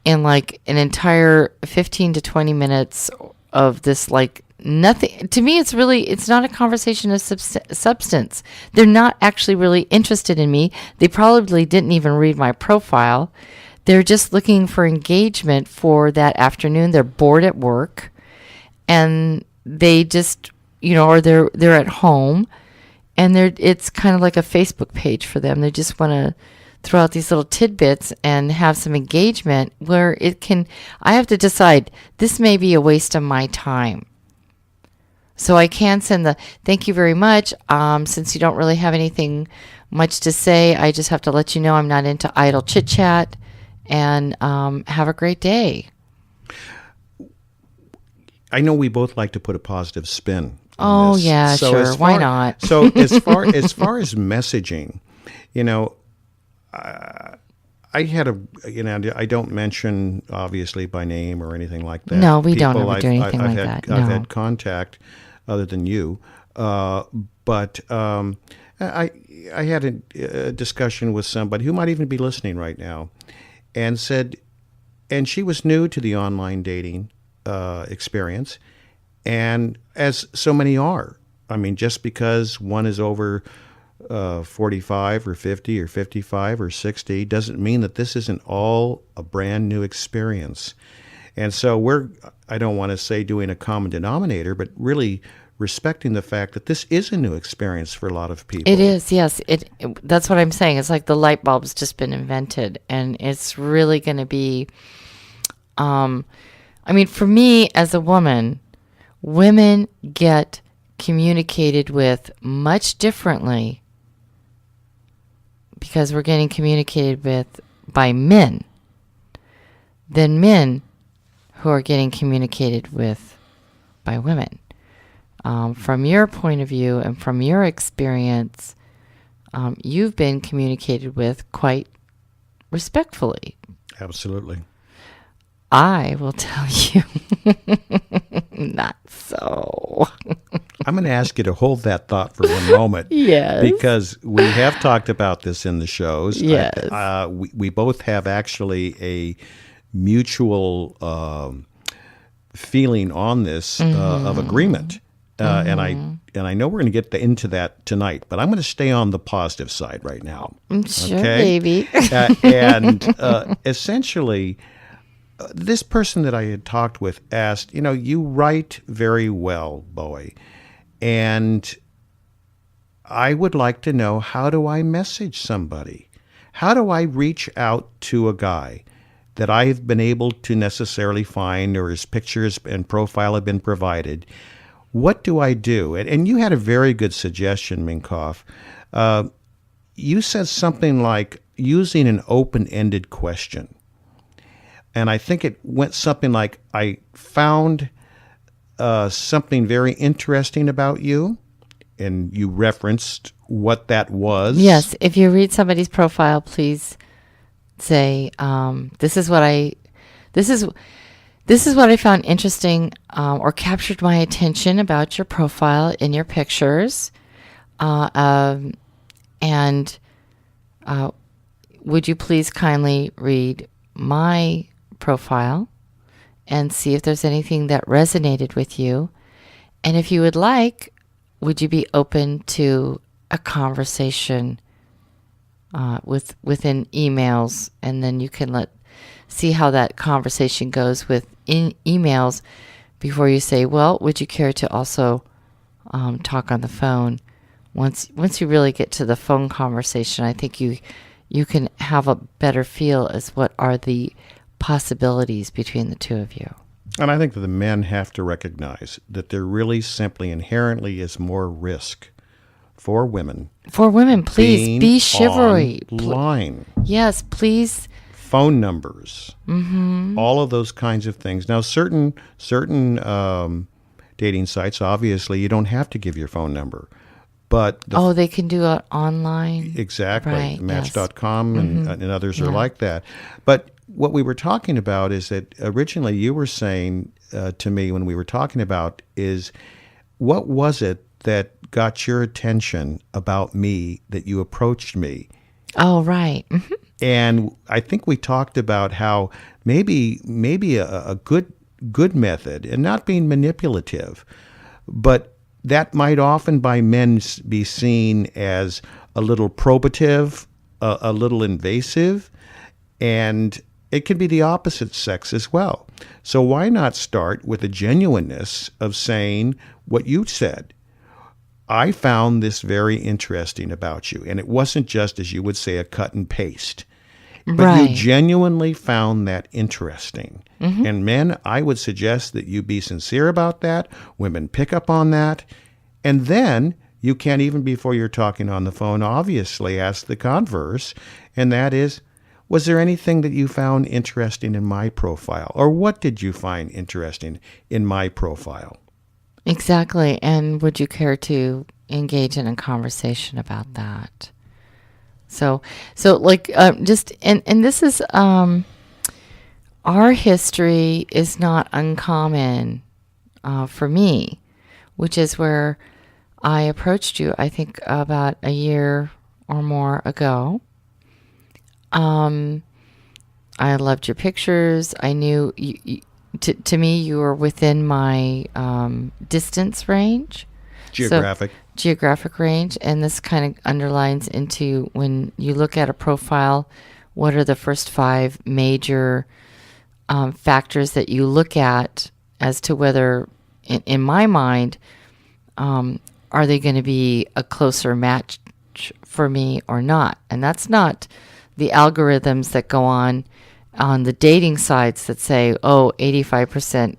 in like an entire 15 to 20 minutes of this, like nothing? To me, it's not a conversation of substance. They're not actually really interested in me. They probably didn't even read my profile. They're just looking for engagement for that afternoon. They're bored at work, and they just, or they're at home, and it's kind of like a Facebook page for them. They just want to throw out these little tidbits and have some engagement where I have to decide, this may be a waste of my time. So I can send the thank you very much. Since you don't really have anything much to say, I just have to let you know I'm not into idle chit chat, and have a great day. I know we both like to put a positive spin on Oh, this. yeah, So sure. Why not? So as far as messaging, I had I don't mention obviously by name or anything like that. No, we don't ever I've- do anything I've like had, that. I've No. had contact other than you, but I had a discussion with somebody who might even be listening right now, and she was new to the online dating experience, and as so many are. I mean, just because one is over 45 or 50 or 55 or 60 doesn't mean that this isn't all a brand new experience. And so I don't want to say doing a common denominator, but really respecting the fact that this is a new experience for a lot of people. It is, yes. That's what I'm saying. It's like the light bulb's just been invented, and it's really going to be, for me as a woman, women get communicated with much differently because we're getting communicated with by men than men who are getting communicated with by women. from your point of view and from your experience, you've been communicated with quite respectfully. Absolutely. I will tell you, not so. I'm going to ask you to hold that thought for one moment. Yes. Because we have talked about this in the shows. Yes. We both have actually a mutual feeling on this of agreement. And I know we're going to get into that tonight, but I'm going to stay on the positive side right now. Sure, baby. Essentially, this person that I had talked with asked, you write very well, Bowie, and I would like to know, how do I message somebody? How do I reach out to a guy that I've been able to necessarily find, or his pictures and profile have been provided? What do I do? And you had a very good suggestion, Minkoff. You said something like using an open-ended question. And I think it went something like, I found something very interesting about you, and you referenced what that was. Yes, if you read somebody's profile, please say, this is what I found interesting, or captured my attention about your profile in your pictures, and would you please kindly read my profile and see if there's anything that resonated with you, and if you would like, would you be open to a conversation within emails, and then you can see how that conversation goes within emails before you say, well, would you care to also talk on the phone? Once you really get to the phone conversation, I think you can have a better feel as what are the possibilities between the two of you. And I think that the men have to recognize that there really simply inherently is more risk for women. For women, please be chivalry. Line. Yes, please. Phone numbers. All of those kinds of things. Now, certain dating sites, obviously, you don't have to give your phone number. But they can do it online. Exactly. Right, Match.com and others are like that. But what we were talking about is that originally you were saying to me when we were talking about is, what was it that got your attention about me that you approached me? Oh, right. Mm-hmm. And I think we talked about how maybe a good method, and not being manipulative, but that might often by men be seen as a little probative, a little invasive, and it can be the opposite sex as well. So why not start with a genuineness of saying what you said? I found this very interesting about you. And it wasn't just, as you would say, a cut and paste. But you genuinely found that interesting. And men, I would suggest that you be sincere about that. Women pick up on that. And then you can't, even before you're talking on the phone, obviously ask the converse. And that is, was there anything that you found interesting in my profile? Or what did you find interesting in my profile? Exactly. And would you care to engage in a conversation about that? So like, just, and this is, our history is not uncommon, for me, which is where I approached you, I think about a year or more ago. I loved your pictures. I knew to me, you were within my distance range. Geographic range. And this kind of underlines into when you look at a profile, what are the first 5 major factors that you look at as to whether, in my mind, are they going to be a closer match for me or not? And that's not the algorithms that go on the dating sites that say, 85%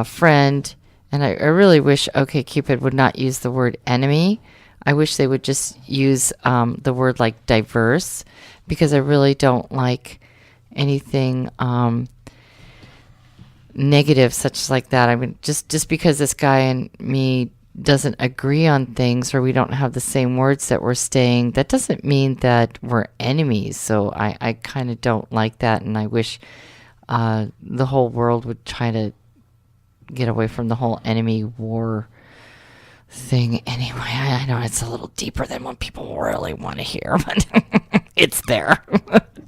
friend. And I really wish OkCupid would not use the word enemy. I wish they would just use the word like diverse, because I really don't like anything negative, such like that. I mean, just because this guy and me doesn't agree on things, or we don't have the same words that we're saying, that doesn't mean that we're enemies. So I kind of don't like that, and I wish the whole world would try to get away from the whole enemy war thing. Anyway, I know it's a little deeper than what people really want to hear, but it's there.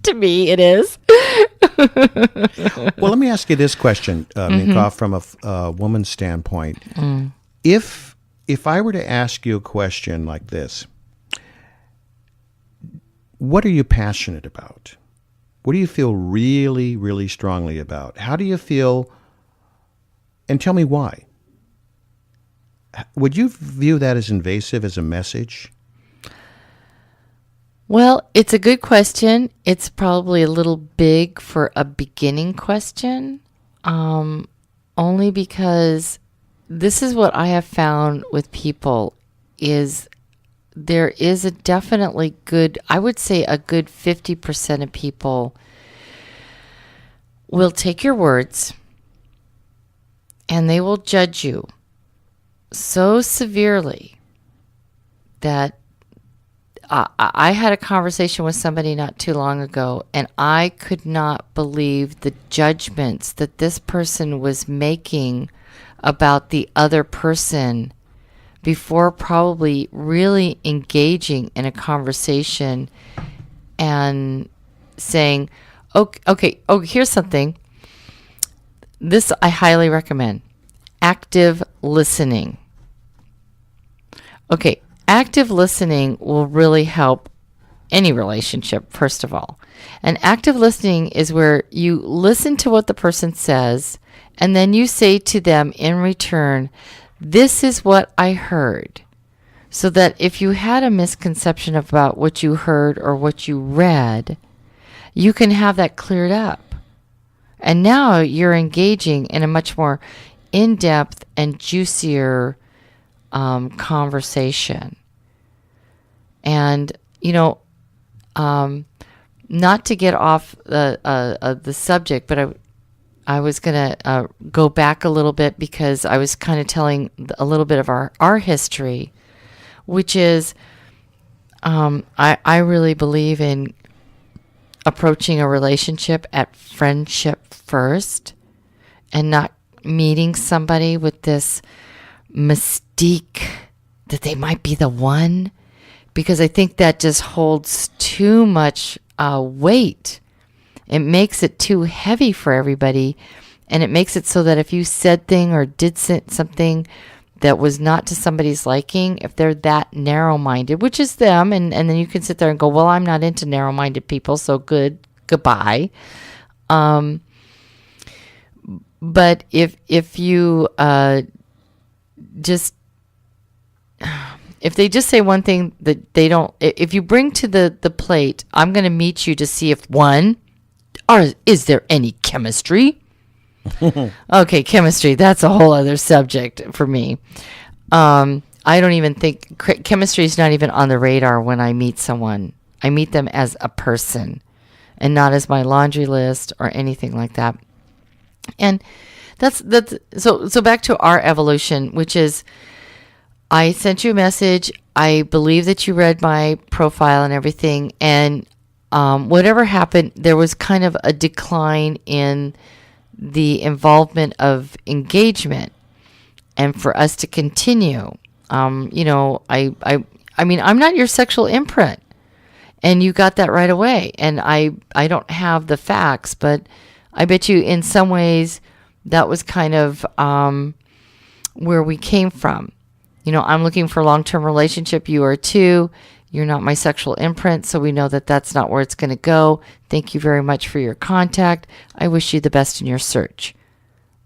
To me, it is. Well, let me ask you this question, Minkoff, from a woman's standpoint. If I were to ask you a question like this, what are you passionate about? What do you feel really, really strongly about? How do you feel? And tell me why. Would you view that as invasive, as a message? Well, it's a good question. It's probably a little big for a beginning question, only because this is what I have found with people is there is a definitely good, I would say a good 50% of people will take your words and they will judge you so severely that I had a conversation with somebody not too long ago, and I could not believe the judgments that this person was making about the other person before probably really engaging in a conversation and saying, okay, here's something. This I highly recommend. Active listening. Okay, active listening will really help any relationship, first of all. And active listening is where you listen to what the person says, and then you say to them in return, this is what I heard. So that if you had a misconception about what you heard or what you read, you can have that cleared up. And now you're engaging in a much more in-depth and juicier conversation. And, not to get off the subject, but I was going to go back a little bit because I was kind of telling a little bit of our history, which is I really believe in approaching a relationship at friendship first and not meeting somebody with this mystique that they might be the one, because I think that just holds too much weight. It makes it too heavy for everybody, and it makes it so that if you said thing or did something that was not to somebody's liking, if they're that narrow-minded, which is them, and then you can sit there and go, well, I'm not into narrow-minded people, so goodbye. But if you if they just say one thing that they don't, if you bring to the plate, I'm going to meet you to see if one, is there any chemistry? Okay, chemistry, that's a whole other subject for me. I don't even think chemistry is not even on the radar when I meet someone. I meet them as a person and not as my laundry list or anything like that. And that's so back to our evolution, which is I sent you a message. I believe that you read my profile and everything. And whatever happened, there was kind of a decline in the involvement of engagement. And for us to continue, I mean, I'm not your sexual imprint. And you got that right away. And I don't have the facts, but I bet you in some ways that was kind of where we came from. I'm looking for a long-term relationship. You are too. You're not my sexual imprint, so we know that that's not where it's going to go. Thank you very much for your contact. I wish you the best in your search.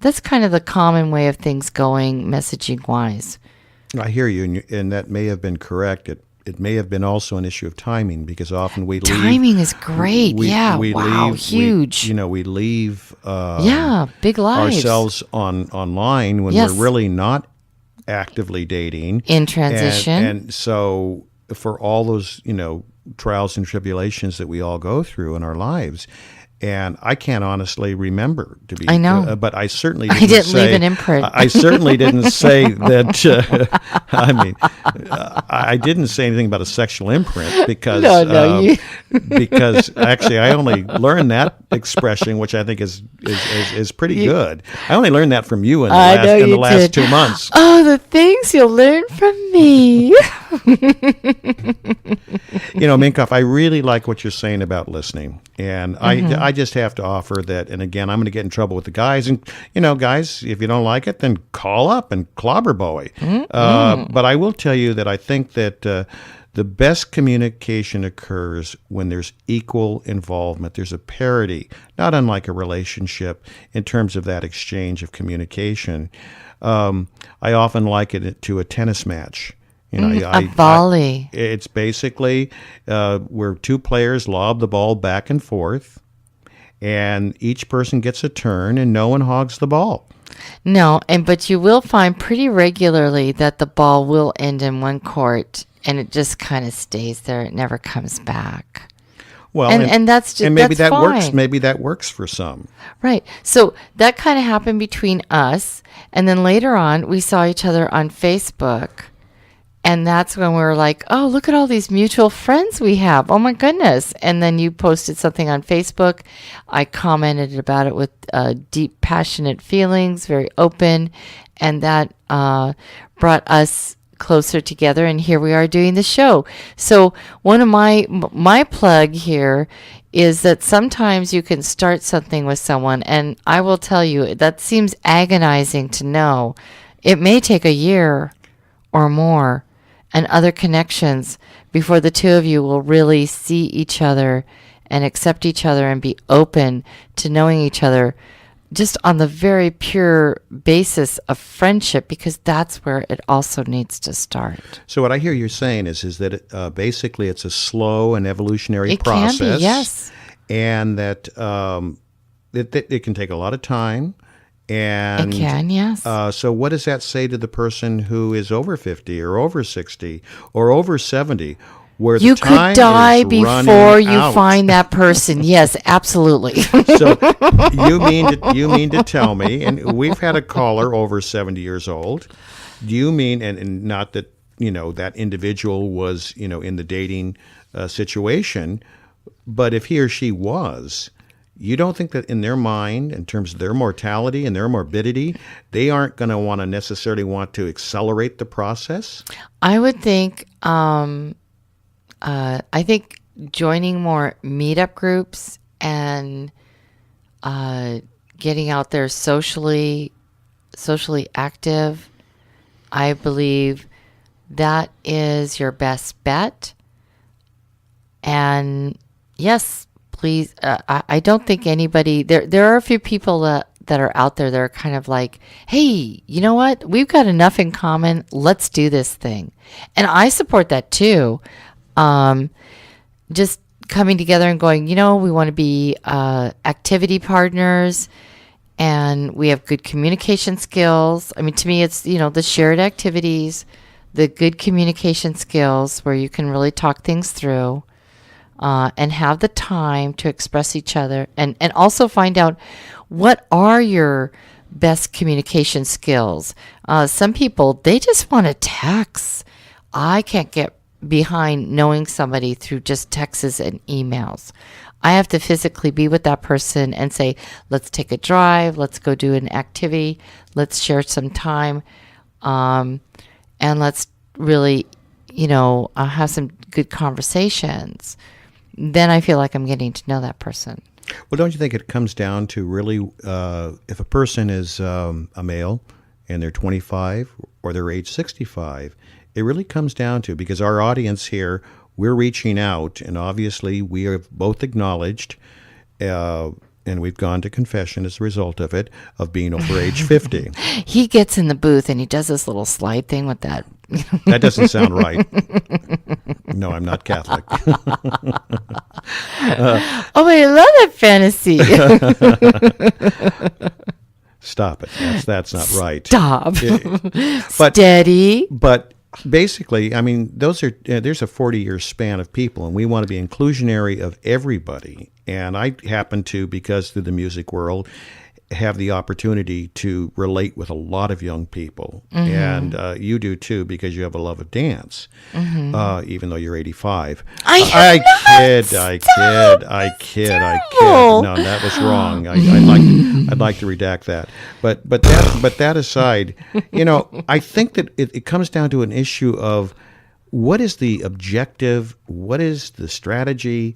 That's kind of the common way of things going, messaging-wise. I hear you, and that may have been correct. It may have been also an issue of timing, because often we leave. Timing is great. We wow, leave, huge. We leave big lives. Ourselves online when Yes. we're really not actively dating. In transition. And so for all those, trials and tribulations that we all go through in our lives, And I can't honestly remember to be. I know. But I certainly I didn't leave an imprint. I certainly didn't say that. I didn't say anything about a sexual imprint because because actually I only learned that expression, which I think is pretty good. I only learned that from you in the last 2 months. Oh, the things you'll learn from me. Minkoff, I really like what you're saying about listening. And I just have to offer that. And again, I'm going to get in trouble with the guys. And, guys, if you don't like it, then call up and clobber Bowie. But I will tell you that I think that the best communication occurs when there's equal involvement. There's a parity, not unlike a relationship, in terms of that exchange of communication. I often liken it to a tennis match. A volley. It's basically where two players lob the ball back and forth, and each person gets a turn, and no one hogs the ball. No, but you will find pretty regularly that the ball will end in one court, and it just kind of stays there. It never comes back. Well, and that's just, and maybe that's that fine. works. Maybe that works for some. Right. So that kind of happened between us, and then later on, we saw each other on Facebook. And that's when we were like, oh, look at all these mutual friends we have. Oh, my goodness. And then you posted something on Facebook. I commented about it with deep, passionate feelings, very open. And that brought us closer together. And here we are doing the show. So one of my plug here is that sometimes you can start something with someone. And I will tell you, that seems agonizing to know. It may take a year or more and other connections before the two of you will really see each other and accept each other and be open to knowing each other just on the very pure basis of friendship, because that's where it also needs to start. So what I hear you saying is that basically it's a slow and evolutionary process. It can be, yes. And that it can take a lot of time. And it can, yes. So what does that say to the person who is over 50 or over 60 or over 70, where you the time could die is before you out? Find that person? Yes, absolutely. So you mean to tell me, and we've had a caller over 70 years old. Do you mean, and not that that individual was in the dating situation, but if he or she was. You don't think that in their mind, in terms of their mortality and their morbidity, they aren't going to necessarily want to accelerate the process? I would think, I think joining more meetup groups and getting out there socially active, I believe that is your best bet. And yes, please, I don't think anybody, there are a few people that are out there that are kind of like, hey, you know what? We've got enough in common. Let's do this thing. And I support that too. Just coming together and going, we want to be activity partners and we have good communication skills. I mean, to me, it's, the shared activities, the good communication skills where you can really talk things through. And have the time to express each other and also find out what are your best communication skills. Some people, they just want to text. I can't get behind knowing somebody through just texts and emails. I have to physically be with that person and say, let's take a drive, let's go do an activity, let's share some time, and let's really, have some good conversations. Then I feel like I'm getting to know that person. Well, don't you think it comes down to really, if a person is a male and they're 25 or they're age 65, it really comes down to, because our audience here, we're reaching out, and obviously we have both acknowledged, and we've gone to confession as a result of it, of being over age 50. He gets in the booth and he does this little slide thing with that. That doesn't sound right. No, I'm not Catholic. Oh, I love that fantasy. Stop it. That's not right. Stop. But, Steady. But basically, I mean, those are there's a 40-year span of people, and we want to be inclusionary of everybody. And I happen to, because through the music world, have the opportunity to relate with a lot of young people, and you do too, because you have a love of dance. Even though you're 85, I kid. No, that was wrong. I'd like to redact that. But that aside, I think that it comes down to an issue of what is the objective, what is the strategy.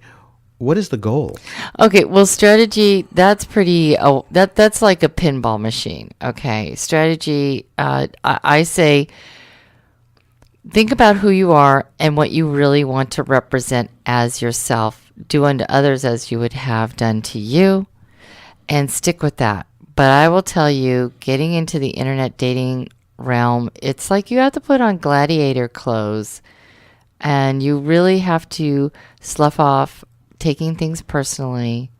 What is the goal? Okay, well, strategy, that's pretty, that's like a pinball machine. Okay, strategy, I say, think about who you are and what you really want to represent as yourself. Do unto others as you would have done to you, and stick with that. But I will tell you, getting into the internet dating realm, it's like you have to put on gladiator clothes, and you really have to slough off taking things personally.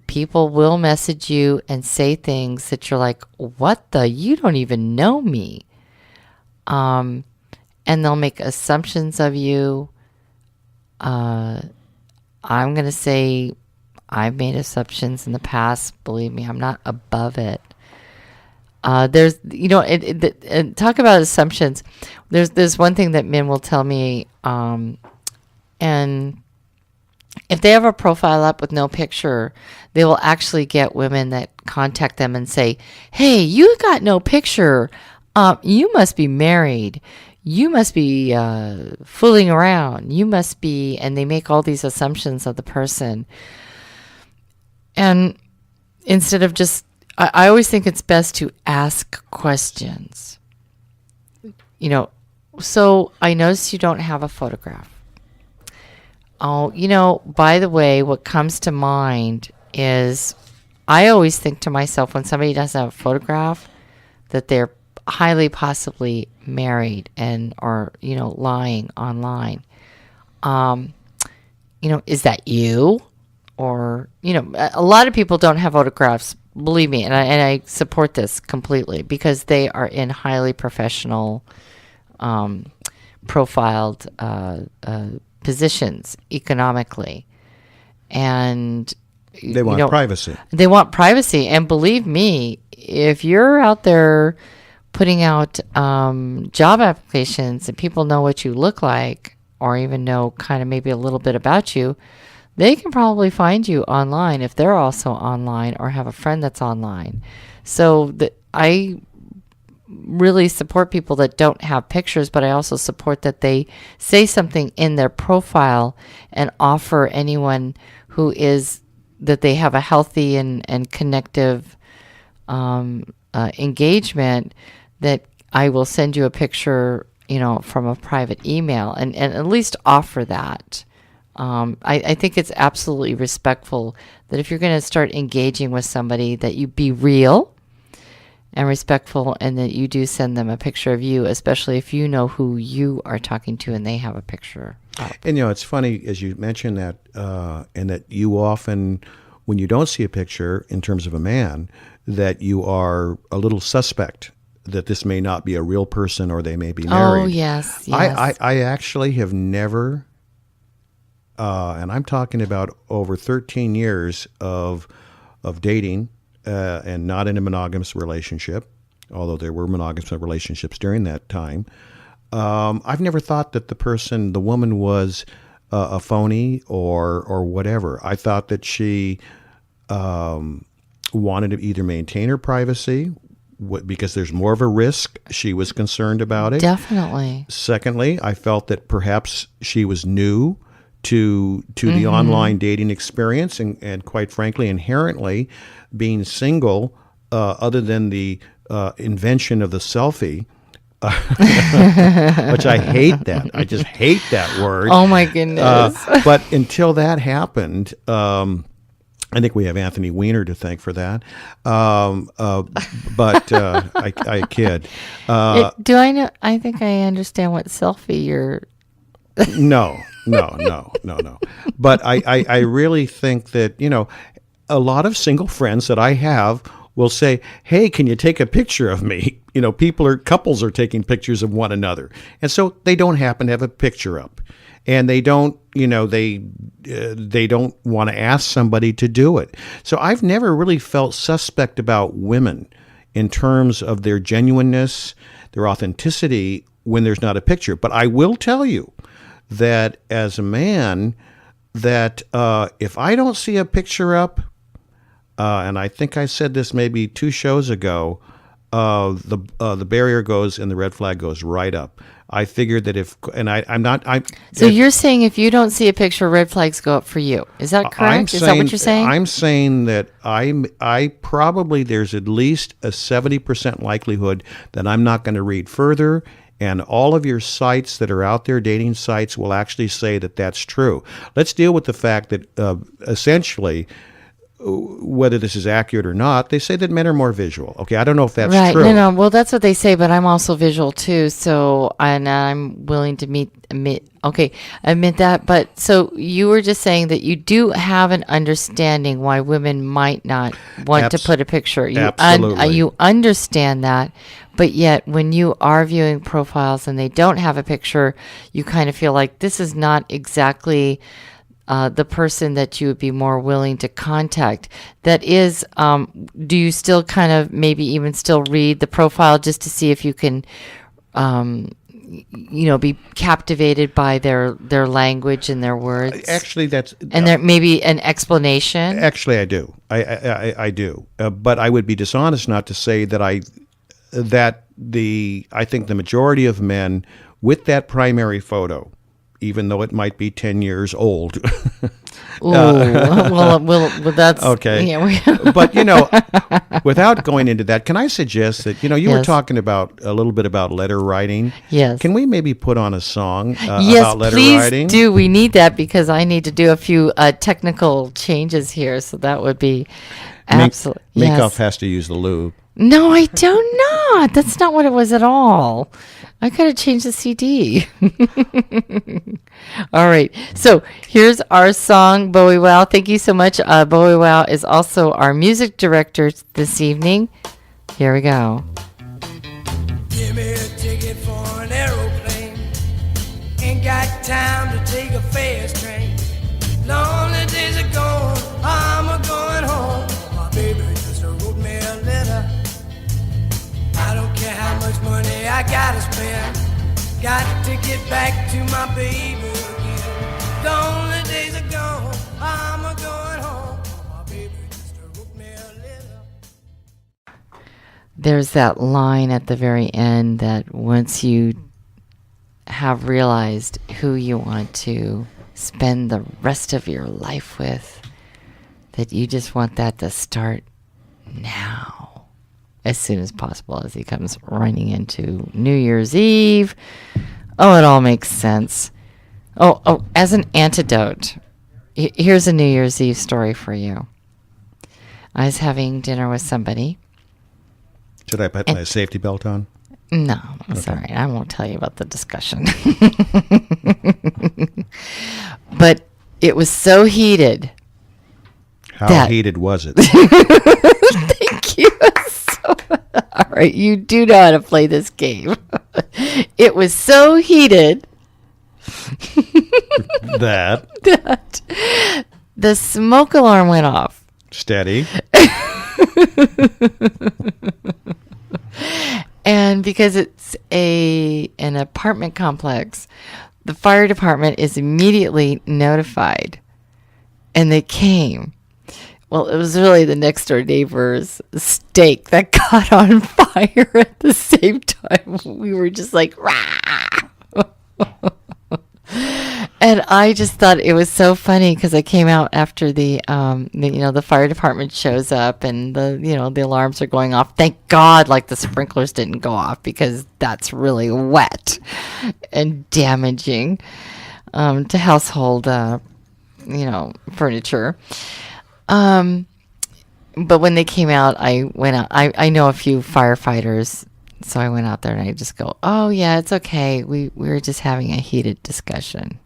People will message you and say things that you're like, what the? You don't even know me. And they'll make assumptions of you. I'm going to say I've made assumptions in the past. Believe me, I'm not above it. There's, and talk about assumptions. There's one thing that men will tell me, and if they have a profile up with no picture, they will actually get women that contact them and say, hey, you got no picture. You must be married. You must be fooling around. You must be, and they make all these assumptions of the person. And instead of just, I always think it's best to ask questions. So I noticed you don't have a photograph. Oh, by the way, what comes to mind is I always think to myself when somebody doesn't have a photograph that they're highly possibly married or lying online. Is that you? Or, a lot of people don't have photographs, believe me, and I support this completely because they are in highly professional, profiled positions economically, and they want privacy. They want privacy, and believe me, if you're out there putting out job applications and people know what you look like, or even know kind of maybe a little bit about you, they can probably find you online if they're also online or have a friend that's online. So I really support people that don't have pictures, but I also support that they say something in their profile and offer anyone who is that they have a healthy and connective engagement that I will send you a picture, from a private email and at least offer that. I think it's absolutely respectful that if you're going to start engaging with somebody, that you be real and respectful, and that you do send them a picture of you, especially if you know who you are talking to and they have a picture up. And it's funny as you mentioned that, and that you often, when you don't see a picture in terms of a man, that you are a little suspect that this may not be a real person or they may be married. Oh, yes. I actually have never, and I'm talking about over 13 years of dating, and not in a monogamous relationship, although there were monogamous relationships during that time. I've never thought that the woman was a phony or whatever. I thought that she wanted to either maintain her privacy because there's more of a risk. She was concerned about it. Definitely. Secondly, I felt that perhaps she was new to the online dating experience, and quite frankly, inherently being single, other than the invention of the selfie, which I hate that. I just hate that word. Oh my goodness. But until that happened, I think we have Anthony Weiner to thank for that. But I kid. Do I know? I think I understand what selfie you're... No. But I really think that, a lot of single friends that I have will say, "Hey, can you take a picture of me?" Couples are taking pictures of one another, and so they don't happen to have a picture up, and they don't, they don't want to ask somebody to do it. So I've never really felt suspect about women in terms of their genuineness, their authenticity when there's not a picture. But I will tell you that as a man, that if I don't see a picture up, and I think I said this maybe 2 shows ago, the barrier goes and the red flag goes right up. I figured that So you're saying if you don't see a picture, red flags go up for you. Is that correct? Is that what you're saying? I'm saying that I probably, there's at least a 70% likelihood that I'm not going to read further. And all of your sites that are out there, dating sites, will actually say that that's true. Let's deal with the fact that essentially, whether this is accurate or not, they say that men are more visual. Okay, I don't know if that's true. Right, no. Well, that's what they say, but I'm also visual too. So, and I'm willing to admit that. But so you were just saying that you do have an understanding why women might not want to put a picture. Absolutely. You understand that. But yet, when you are viewing profiles and they don't have a picture, you kind of feel like this is not exactly the person that you would be more willing to contact. That is, do you still kind of maybe even still read the profile just to see if you can, be captivated by their language and their words? Actually, that's... And there maybe an explanation? Actually, I do. I do. But I would be dishonest not to say that I think the majority of men with that primary photo, even though it might be 10 years old. well, that's okay. Yeah, But without going into that, can I suggest that you were talking about a little bit about letter writing? Yes. Can we maybe put on a song yes, about letter please writing? Do. We need that because I need to do a few technical changes here. So that would be absolutely. Minkoff has to use the lube. No, I do not. That's not what it was at all. I could have changed the CD. All right. So here's our song, Bowie Wow. Thank you so much. Bowie Wow is also our music director this evening. Here we go. Give me a ticket for an aeroplane. Ain't got time to take a fast train. Lonely days are gone. I'm a going home. My baby just wrote me a letter. I don't care how much money I gotta spend. Got to get back to my baby again. Lonely days are gone. I'm a going home. My baby just wrote me a letter. There's that line at the very end that once you have realized who you want to spend the rest of your life with, that you just want that to start now. As soon as possible, as he comes running into New Year's Eve. Oh, it all makes sense. Oh, as an antidote, here's a New Year's Eve story for you. I was having dinner with somebody. Should I put my safety belt on? No, that's all right. I won't tell you about the discussion. But it was so heated. How heated was it? Thank you. All right, you do know how to play this game. It was so heated that the smoke alarm went off. Steady. And because it's an apartment complex, the fire department is immediately notified. And they came. Well, it was really the next door neighbor's steak that caught on fire at the same time. We were just like, rah! And I just thought it was so funny because I came out after the fire department shows up and the alarms are going off. Thank God, like the sprinklers didn't go off because that's really wet and damaging to household, furniture. But when they came out, I went out. I know a few firefighters, so I went out there and I just go, "Oh yeah, it's okay. We were just having a heated discussion."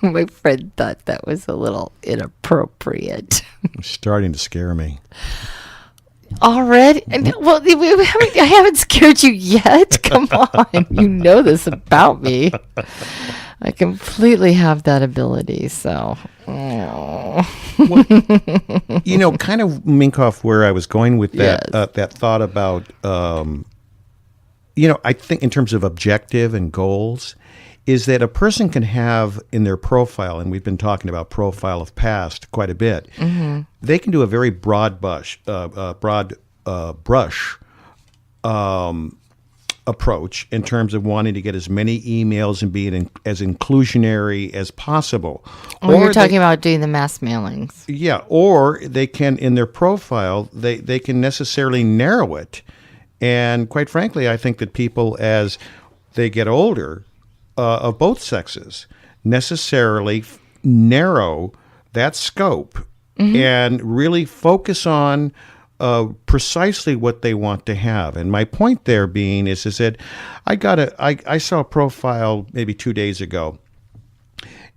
My friend thought that was a little inappropriate. It's starting to scare me. Already? Well, I haven't scared you yet. Come on. You know this about me. I completely have that ability, so. Kind of Minkoff, where I was going with that, Yes. that thought about, I think in terms of objective and goals, is that a person can have in their profile, and we've been talking about profile of past quite a bit, they can do a very broad brush approach in terms of wanting to get as many emails and being as inclusionary as possible. Oh, you're talking about doing the mass mailings. Yeah, or they can, in their profile, they can necessarily narrow it. And quite frankly, I think that people, as they get older, of both sexes, necessarily narrow that scope and really focus on precisely what they want to have. And my point there being is that I saw a profile maybe 2 days ago,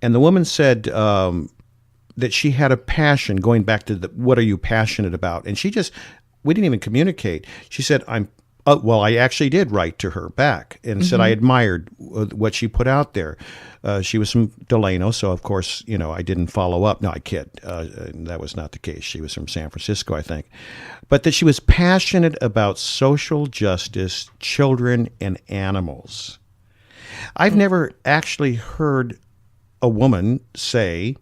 and the woman said that she had a passion, going back to what are you passionate about? And we didn't even communicate. She said, well, I actually did write to her back and said I admired what she put out there. She was from Delano, so of course, I didn't follow up. No, I kid. That was not the case. She was from San Francisco, I think. But that she was passionate about social justice, children, and animals. I've never actually heard a woman say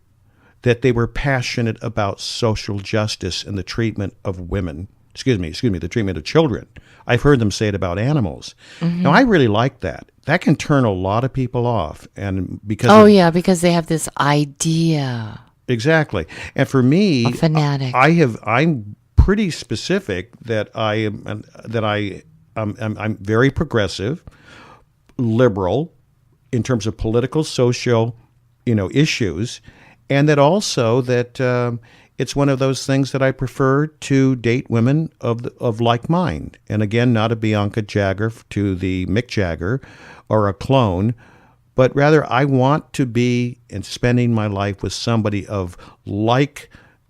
that they were passionate about social justice and the treatment of women. Excuse me, the treatment of children. I've heard them say it about animals. Now, I really like that. That can turn a lot of people off, and because they have this idea. Exactly. And for me, a fanatic. I'm pretty specific that I'm very progressive, liberal in terms of political, social, issues, and that also that it's one of those things that I prefer to date women of like mind. And again, not a Bianca Jagger to the Mick Jagger or a clone, but rather I want to be in spending my life with somebody of like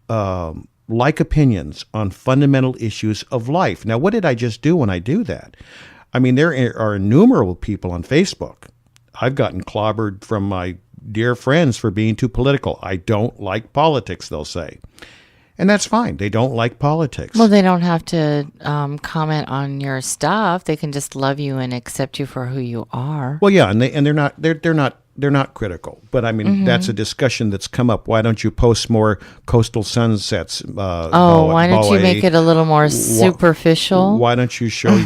opinions on fundamental issues of life. Now, what did I just do when I do that? I mean, there are innumerable people on Facebook. I've gotten clobbered from my dear friends for being too political. I don't like politics, they'll say. And that's fine. They don't like politics. Well, they don't have to comment on your stuff. They can just love you and accept you for who you are. Well, yeah, and they're not critical. But I mean, that's a discussion that's come up. Why don't you post more coastal sunsets? Why don't you make it a little more superficial? Why don't you show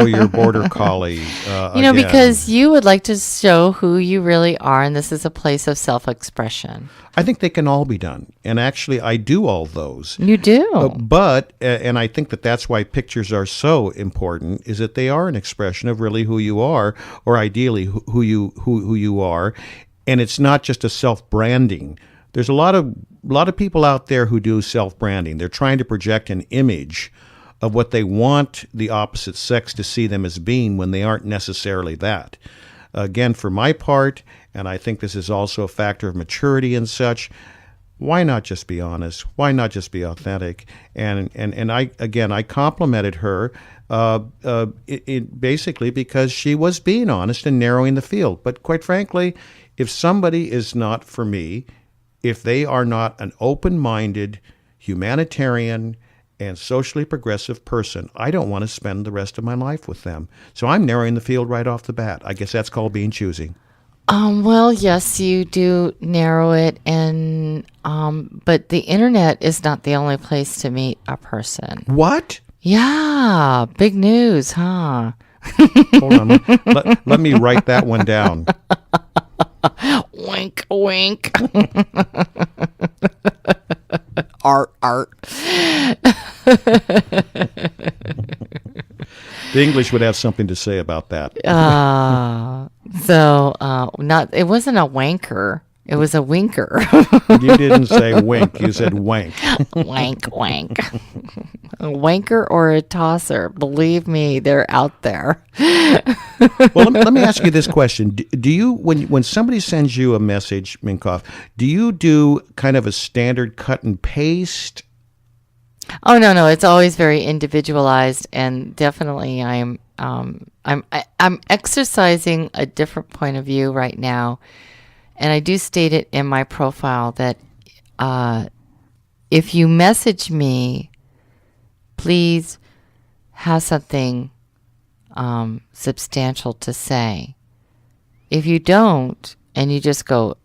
your border collie? Again? Because you would like to show who you really are, and this is a place of self-expression. I think they can all be done, and actually, I do all those. You do, but and I think that's why pictures are so important. Is that they are an expression of really who you are, or ideally who you are, and it's not just a self-branding. There's a lot of people out there who do self-branding. They're trying to project an image of what they want the opposite sex to see them as being when they aren't necessarily that. Again, for my part, and I think this is also a factor of maturity and such, why not just be honest? Why not just be authentic? And I complimented her basically because she was being honest and narrowing the field. But quite frankly, if somebody is not for me, if they are not an open-minded, humanitarian, and socially progressive person, I don't want to spend the rest of my life with them. So I'm narrowing the field right off the bat. I guess that's called being choosy. Well, yes, you do narrow it, and but the internet is not the only place to meet a person. What? Yeah, big news, huh? Hold on, let me write that one down. Wink, wink. Art. The English would have something to say about that. It wasn't a wanker. It was a winker. You didn't say wink. You said wank. Wank. A wanker or a tosser. Believe me, they're out there. Well, let me ask you this question. Do you, when somebody sends you a message, Minkoff, do you do kind of a standard cut and paste Oh no, it's always very individualized, and definitely I'm exercising a different point of view right now, and I do state it in my profile that if you message me, please have something substantial to say. If you don't, and you just go,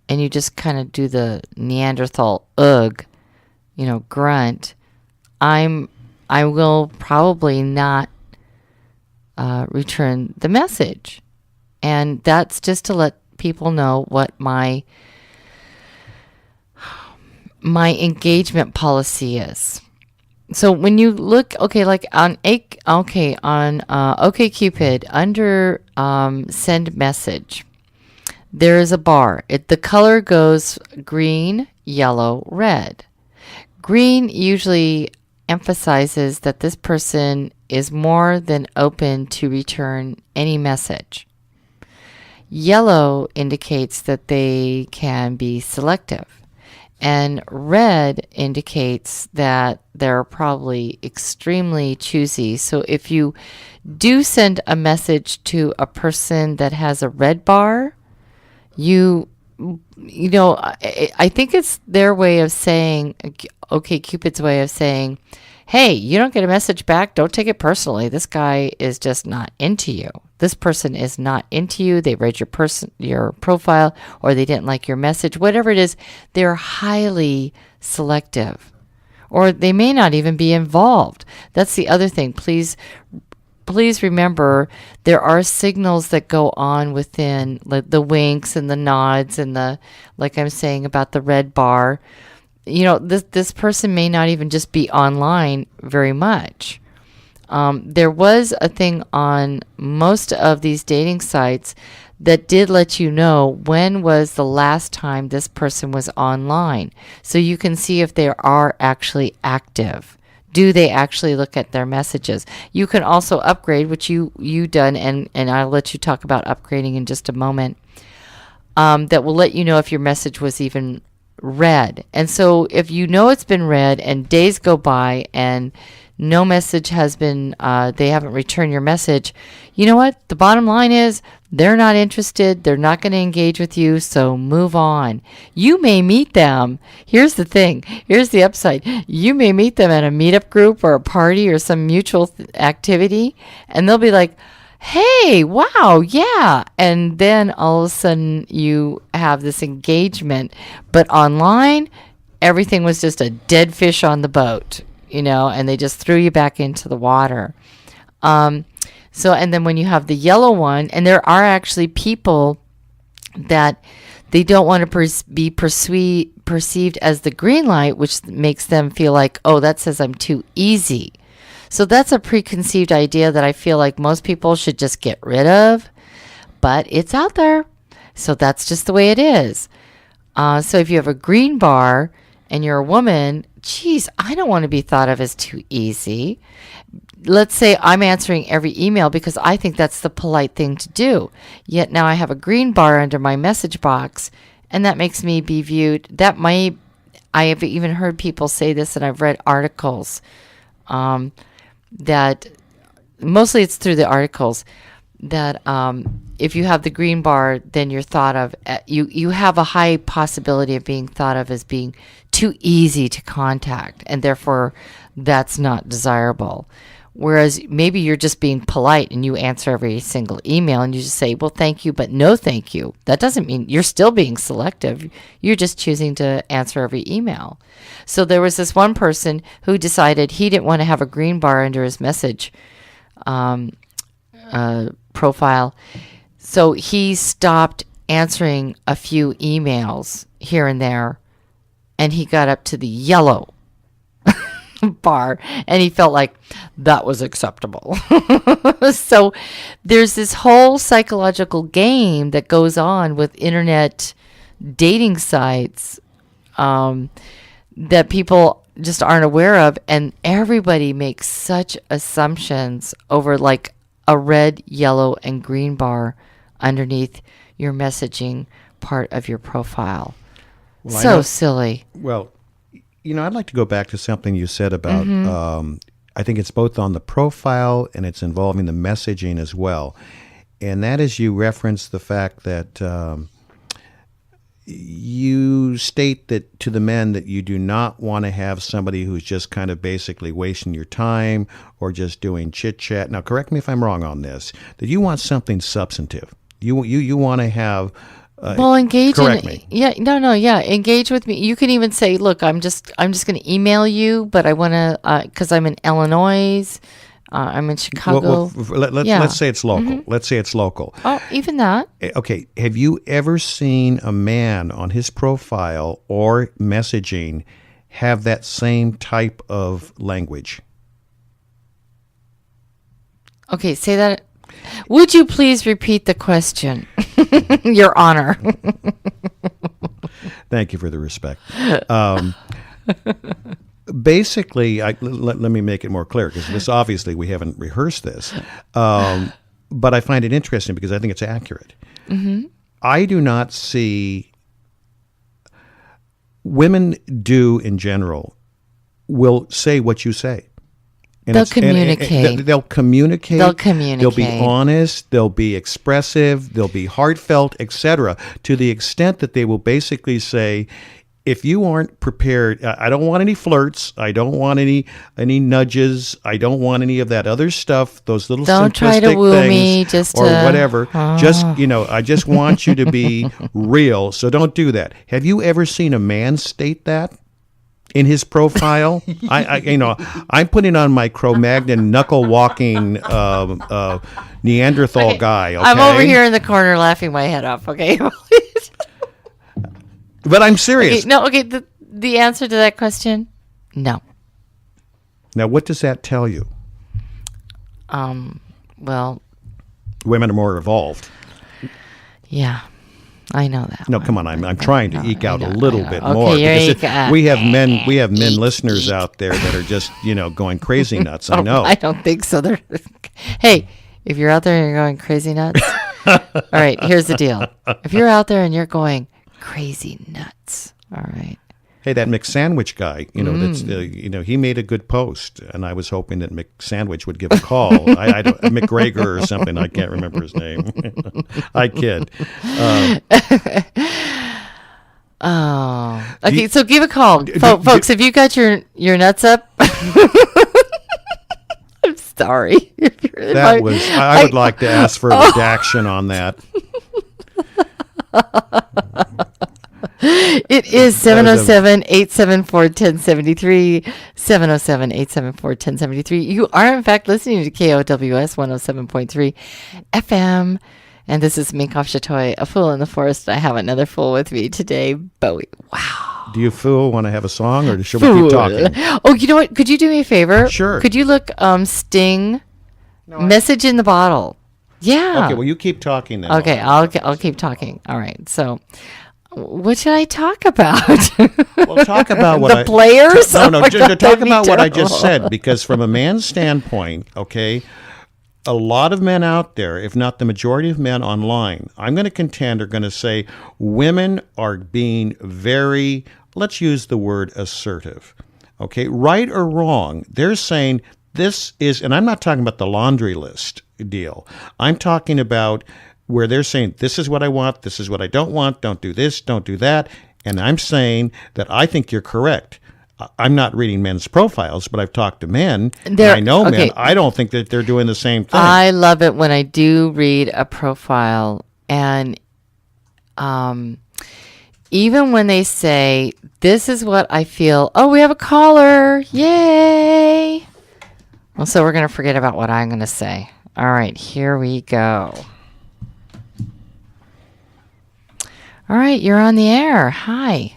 and you just kind of do the Neanderthal ugh, grunt, I will probably not return the message. And that's just to let people know what my engagement policy is. So when you look, like on OkCupid, under send message, there is a bar. The color goes green, yellow, red. Green usually emphasizes that this person is more than open to return any message. Yellow indicates that they can be selective. And red indicates that they're probably extremely choosy. So if you do send a message to a person that has a red bar, I think it's their way of saying, Cupid's way of saying, hey, you don't get a message back, don't take it personally. This guy is just not into you. This person is not into you. They read your profile, or they didn't like your message. Whatever it is, they're highly selective. Or they may not even be involved. That's the other thing. Please remember, there are signals that go on within, like the winks and the nods and like I'm saying about the red bar. This person may not even just be online very much. There was a thing on most of these dating sites that did let you know when was the last time this person was online. So you can see if they are actually active. Do they actually look at their messages? You can also upgrade, which you done, and I'll let you talk about upgrading in just a moment. That will let you know if your message was even read. And so if you know it's been read and days go by and no message has been, they haven't returned your message, you know what? The bottom line is they're not interested. They're not going to engage with you. So move on. You may meet them. Here's the thing. Here's the upside. You may meet them at a meetup group or a party or some mutual activity, and they'll be like, hey, wow, yeah. And then all of a sudden you have this engagement. But online, everything was just a dead fish on the boat, and they just threw you back into the water. And then when you have the yellow one, and there are actually people that they don't want to be perceived as the green light, which makes them feel like, oh, that says I'm too easy. So that's a preconceived idea that I feel like most people should just get rid of, but it's out there. So that's just the way it is. So if you have a green bar and you're a woman, geez, I don't want to be thought of as too easy. Let's say I'm answering every email because I think that's the polite thing to do. Yet now I have a green bar under my message box, and that makes me be viewed. I have even heard people say this, and I've read articles that mostly it's through the articles that if you have the green bar, then you're thought of, you have a high possibility of being thought of as being too easy to contact, and therefore that's not desirable. Whereas maybe you're just being polite and you answer every single email and you just say, well, thank you, but no thank you. That doesn't mean you're still being selective. You're just choosing to answer every email. So there was this one person who decided he didn't want to have a green bar under his message profile. So he stopped answering a few emails here and there, and he got up to the yellow bar, and he felt like that was acceptable. So there's this whole psychological game that goes on with internet dating sites that people just aren't aware of, and everybody makes such assumptions over like a red, yellow, and green bar underneath your messaging part of your profile. Well, so silly. Well, I'd like to go back to something you said about, I think it's both on the profile and it's involving the messaging as well. And that is you reference the fact that you state that to the men that you do not want to have somebody who's just kind of basically wasting your time or just doing chit chat. Now, correct me if I'm wrong on this. That you want something substantive. You want to have. Engage. Correct me. Yeah, no, yeah. Engage with me. You can even say, "Look, I'm just going to email you, but I want to because I'm in Illinois." I'm in Chicago. Let's say it's local. Let's say it's local. Oh, even that. Okay. Have you ever seen a man on his profile or messaging have that same type of language? Okay, say that. Would you please repeat the question, Your Honor? Thank you for the respect. Basically, let me make it more clear, because this obviously we haven't rehearsed this, but I find it interesting because I think it's accurate. I do not see women in general will say what you say. And they'll communicate. They'll communicate. They'll communicate. They'll be honest. They'll be expressive. They'll be heartfelt, etc. To the extent that they will basically say, if you aren't prepared, I don't want any flirts. I don't want any nudges. I don't want any of that other stuff. Those little don't simplistic try to woo things me, just or whatever. Just I just want you to be real. So don't do that. Have you ever seen a man state that in his profile? I'm putting on my Cro-Magnon knuckle walking Neanderthal guy. Okay? I'm over here in the corner laughing my head off. Okay. But I'm serious. Okay, the answer to that question, no. Now, what does that tell you? Well, women are more evolved. Yeah, I know that. No, one. come on. I'm trying to eke out a little bit Okay, more because we have men listeners eek. out there that are just going crazy nuts. I know. I don't think so. Hey, if you're out there and you're going crazy nuts, all right. Here's the deal. If you're out there and you're going crazy nuts, all right. Hey, that McSandwich guy, that's he made a good post, and I was hoping that McSandwich would give a call. I don't, McGregor or something. I can't remember his name. I kid. Okay. So give a call, folks. If you got your nuts up, I'm sorry. I would like to ask for a redaction on that. It is 707-874-1073, 707-874-1073. You are, in fact, listening to KOWS 107.3 FM. And this is Minkoff Chatoy, a fool in the forest. I have another fool with me today, Bowie. Wow. Do you fool want to have a song, or should we keep talking? Oh, you know what? Could you do me a favor? Sure. Could you look Sting, Message in the Bottle? Yeah. Okay, well, you keep talking then. Okay, I'll keep talking. All right. So, what should I talk about? Well, talk about what the players. Talk about what I just said, because from a man's standpoint, okay, a lot of men out there, if not the majority of men online, I'm going to contend are going to say women are being very, let's use the word assertive. Okay, right or wrong, they're saying this is, and I'm not talking about the laundry list deal. I'm talking about where they're saying, this is what I want, this is what I don't want, don't do this, don't do that. And I'm saying that I think you're correct. I'm not reading men's profiles, but I've talked to men. I know men. I don't think that they're doing the same thing. I love it when I do read a profile, and even when they say, this is what I feel. Oh, we have a caller. Yay. Well, so we're going to forget about what I'm going to say. All right, here we go. All right, you're on the air. Hi.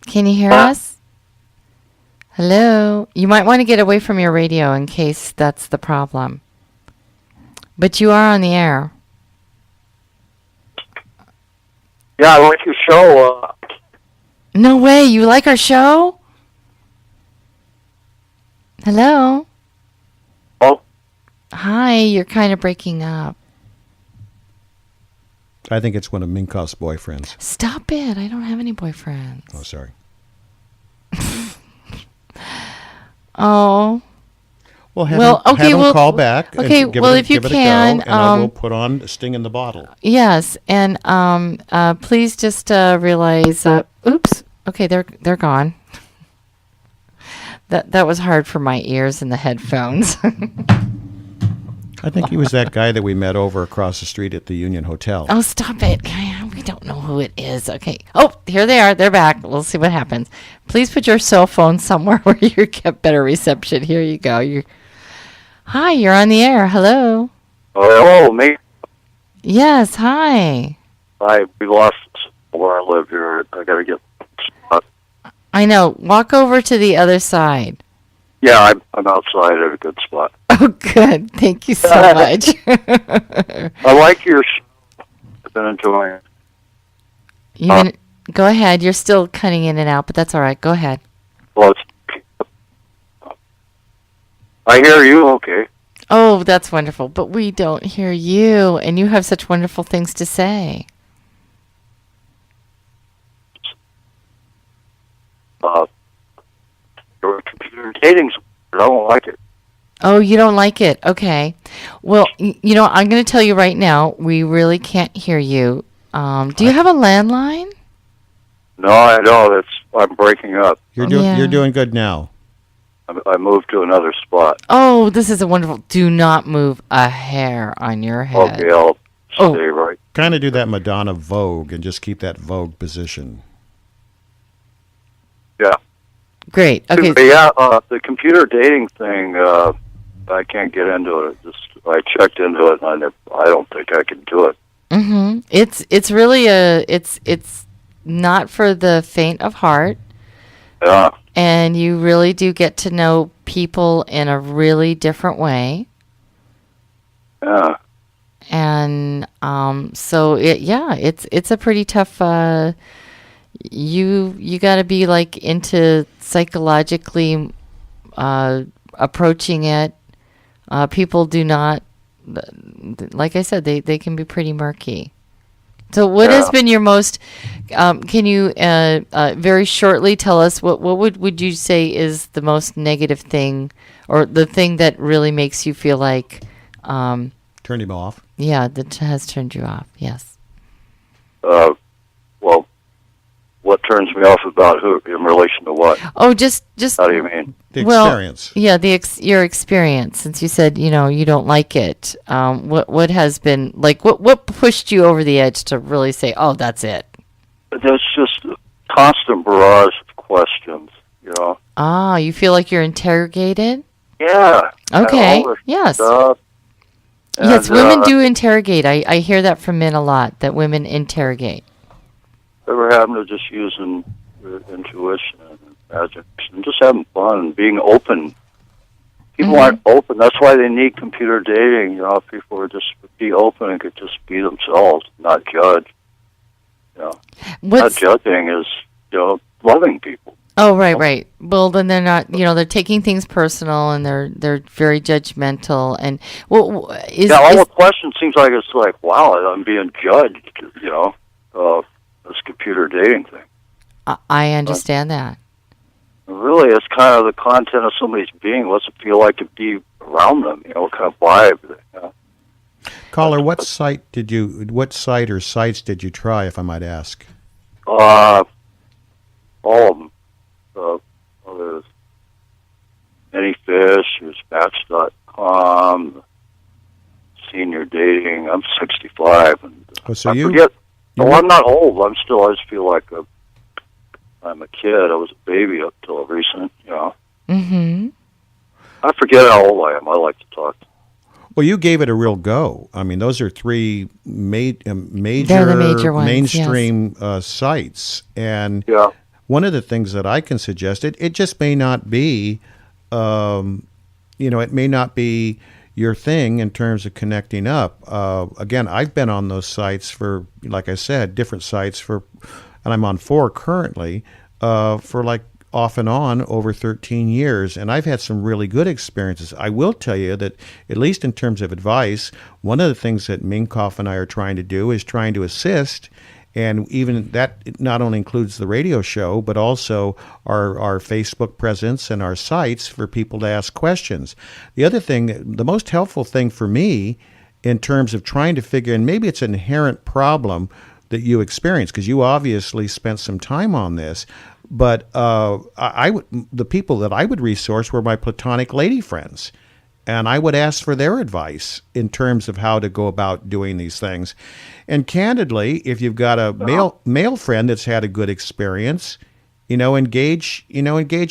Can you hear us? Hello? You might want to get away from your radio in case that's the problem. But you are on the air. Yeah, I like your show. No way. You like our show? Hello? Oh? Hi, you're kind of breaking up. I think it's one of Minkoff's boyfriends. Stop it. I don't have any boyfriends. Oh, sorry. Oh. Well, have Well, him, okay, have him well, call back. okay, and give well, it, if you give it can, a go, and I will put on Sting in the Bottle. Yes, and please just realize. Oops. Okay, they're gone. That was hard for my ears and the headphones. I think he was that guy that we met over across the street at the Union Hotel. Oh, stop it. We don't know who it is. Okay. Oh, here they are. They're back. We'll see what happens. Please put your cell phone somewhere where you get better reception. Here you go. Hi, you're on the air. Hello. Hello, me. Yes, hi. We lost where I live here. I got to get. I know. Walk over to the other side. Yeah, I'm outside at a good spot. Oh, good. Thank you so much. I like your show. I've been enjoying it. Go ahead. You're still cutting in and out, but that's all right. Go ahead. Well, I hear you okay. Oh, that's wonderful. But we don't hear you, and you have such wonderful things to say. Your computer dating's weird. I don't like it. Oh, you don't like it? Okay. Well, I'm going to tell you right now, we really can't hear you. Do you have a landline? No, I know. I'm breaking up. You're doing good now. I moved to another spot. Oh, this is a wonderful. Do not move a hair on your head. Okay, I'll stay right. Kind of do that Madonna Vogue and just keep that Vogue position. Yeah. Great. Okay. But yeah, the computer dating thing, I can't get into it. I checked into it, and I don't think I can do it. Mm-hmm. It's really it's not for the faint of heart. Yeah. And you really do get to know people in a really different way. Yeah. And so it's a pretty tough. You got to be like into psychologically approaching it. People do not, like I said, they can be pretty murky. So what has been your most, can you very shortly tell us what would you say is the most negative thing, or the thing that really makes you feel like turned him off? Yeah, that has turned you off. Yes. Well, what turns me off about who in relation to what? Oh, just. How do you mean? The experience. Yeah, your experience. Since you said you don't like it, what has been like? What pushed you over the edge to really say, "Oh, that's it"? There's just a constant barrage of questions. Ah, you feel like you're interrogated? Yeah. Okay. Yes. Stuff. Yes, women do interrogate. I hear that from men a lot, that women interrogate. Ever having to just using intuition and imagination and just having fun and being open. People aren't open. That's why they need computer dating. If people would just be open and could just be themselves, not judge. Not judging is, loving people. Oh, right. Well, then they're not, they're taking things personal, and they're very judgmental. And all the question seems like it's like, wow, I'm being judged, this computer dating thing. I understand that. Really, it's kind of the content of somebody's being. What's it feel like to be around them? What kind of vibe? Caller, what site or sites did you try, if I might ask? All of them. There's Anyfish, there's Match.com, Senior Dating. I'm 65, and forget. I'm not old. I just feel like I'm a kid. I was a baby up till recent. Mm-hmm. I forget how old I am. I like to talk. Well, you gave it a real go. I mean, those are three major ones, mainstream sites. And one of the things that I can suggest, it just may not be, it may not be your thing in terms of connecting up. Again, I've been on those sites for, like I said, different sites and I'm on 4 currently, for like off and on over 13 years, and I've had some really good experiences. I will tell you that, at least in terms of advice, one of the things that Minkoff and I are trying to do is trying to assist And even that not only includes the radio show, but also our Facebook presence and our sites for people to ask questions. The other thing, the most helpful thing for me in terms of trying to figure, and maybe it's an inherent problem that you experience, because you obviously spent some time on this, but the people that I would resource were my platonic lady friends. And I would ask for their advice in terms of how to go about doing these things. And candidly, if you've got a male friend that's had a good experience, engage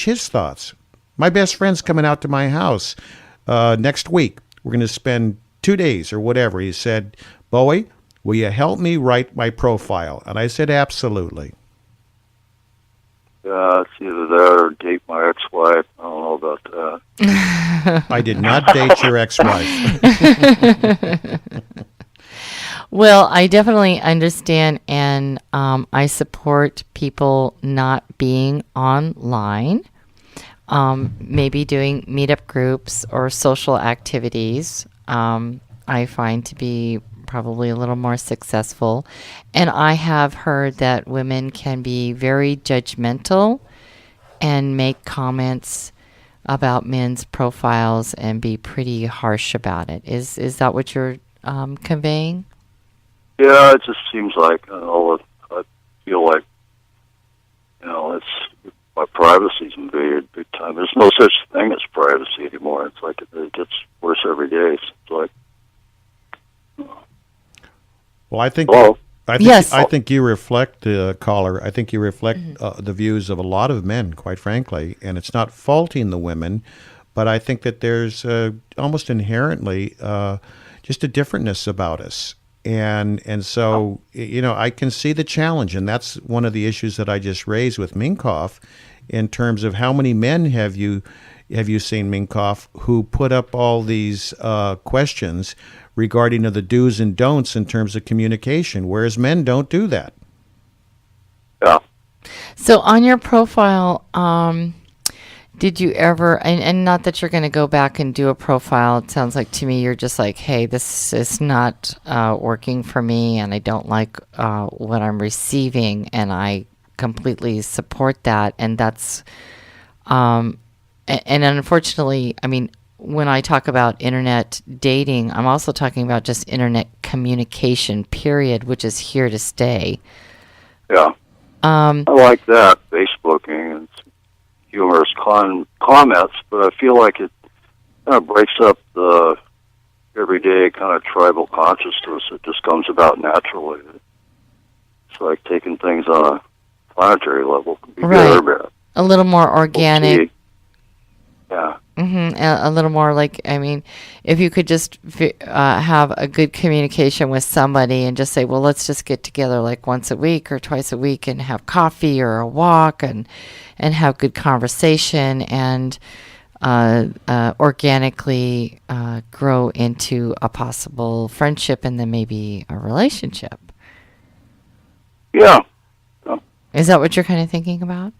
his thoughts. My best friend's coming out to my house next week. We're going to spend 2 days or whatever. He said, Bowie, will you help me write my profile? And I said, absolutely. Yeah, it's either that or date my ex-wife. I don't know about that. I did not date your ex-wife. Well, I definitely understand, and I support people not being online, maybe doing meetup groups or social activities. I find to be probably a little more successful. And I have heard that women can be very judgmental and make comments about men's profiles and be pretty harsh about it. Is that what you're conveying? Yeah, it just seems like, I feel like, it's my privacy's invaded big time. There's no such thing as privacy anymore. It's like it gets worse every day. It's like, well, I think Yes. I think you reflect, caller. I think you reflect the views of a lot of men, quite frankly, and it's not faulting the women, but I think that there's almost inherently just a differentness about us, and so I can see the challenge, and that's one of the issues that I just raised with Minkoff, in terms of how many men have you seen, Minkoff, who put up all these questions regarding the do's and don'ts in terms of communication, whereas men don't do that. yeah. So on your profile, did you ever, and not that you're going to go back and do a profile, it sounds like to me you're just like, hey, this is not working for me, and I don't like what I'm receiving, and I completely support that, and that's, and unfortunately, I mean, when I talk about internet dating, I'm also talking about just internet communication, period, which is here to stay. Yeah. I like that, Facebooking and humorous comments, but I feel like it kind of breaks up the everyday kind of tribal consciousness. It just comes about naturally. It's like taking things on a planetary level. Can be good or bad. A little more organic. Okay. Yeah. A little more like, I mean, if you could just have a good communication with somebody and just say, well, let's just get together like once a week or twice a week and have coffee or a walk and have good conversation and organically grow into a possible friendship and then maybe a relationship. Yeah. Is that what you're kind of thinking about?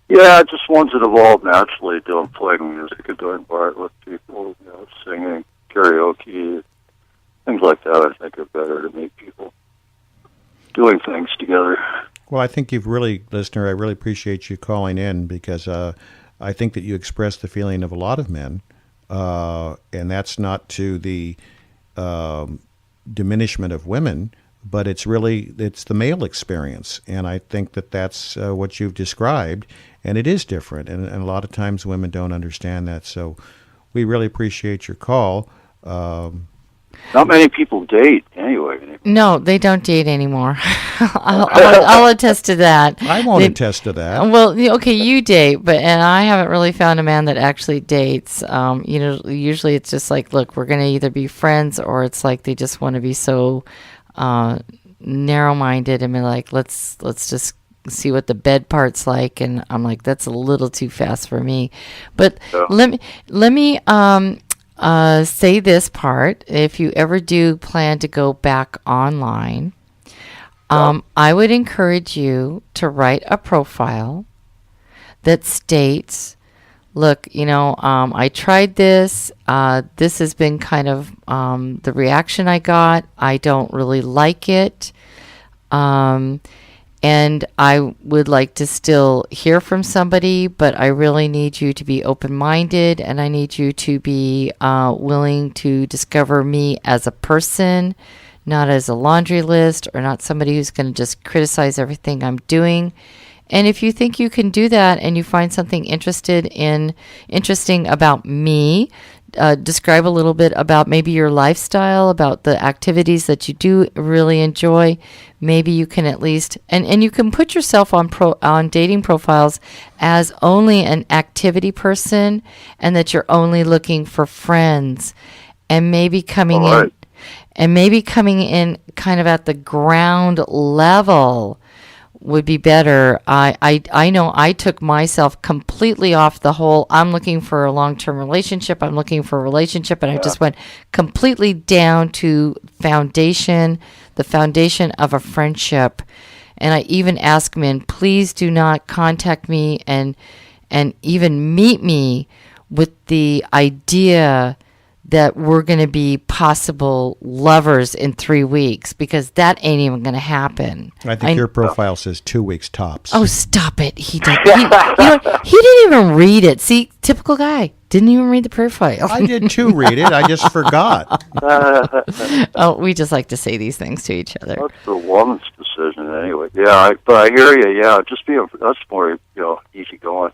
Yeah, just ones that evolved naturally, playing music and doing art with people, singing, karaoke, things like that. I think are better to meet people doing things together. Well, I think you've really, listener, I really appreciate you calling in, because I think that you express the feeling of a lot of men, and that's not to the diminishment of women, but it's the male experience, and I think that that's what you've described, and it is different, and a lot of times women don't understand that, so we really appreciate your call. Not many people date anyway. No, they don't date anymore. I'll attest to that. I won't attest to that. Well, okay, you date, and I haven't really found a man that actually dates. Usually it's just like, look, we're going to either be friends, or it's like they just want to be so narrow-minded and be like, let's just see what the bed part's like, and I'm like, that's a little too fast for me. But let me say this part. If you ever do plan to go back online, I would encourage you to write a profile that states, look, I tried this. This has been kind of the reaction I got. I don't really like it. And I would like to still hear from somebody, but I really need you to be open-minded, and I need you to be willing to discover me as a person, not as a laundry list, or not somebody who's going to just criticize everything I'm doing. And if you think you can do that and you find something interesting about me, describe a little bit about maybe your lifestyle, about the activities that you do really enjoy. Maybe you can at least, and you can put yourself on dating profiles as only an activity person, and that you're only looking for friends, and maybe coming in kind of at the ground level would be better. I know I took myself completely off the whole, I'm looking for a long-term relationship, and I just went completely down to the foundation of a friendship. And I even ask men, please do not contact me and even meet me with the idea that we're going to be possible lovers in 3 weeks, because that ain't even going to happen. I think your profile says 2 weeks tops. Oh, stop it. He didn't even read it. See, typical guy. Didn't even read the profile. I did too read it. I just forgot. Oh, we just like to say these things to each other. That's the woman's decision anyway. Yeah, but I hear you. Yeah, just that's more, easy going.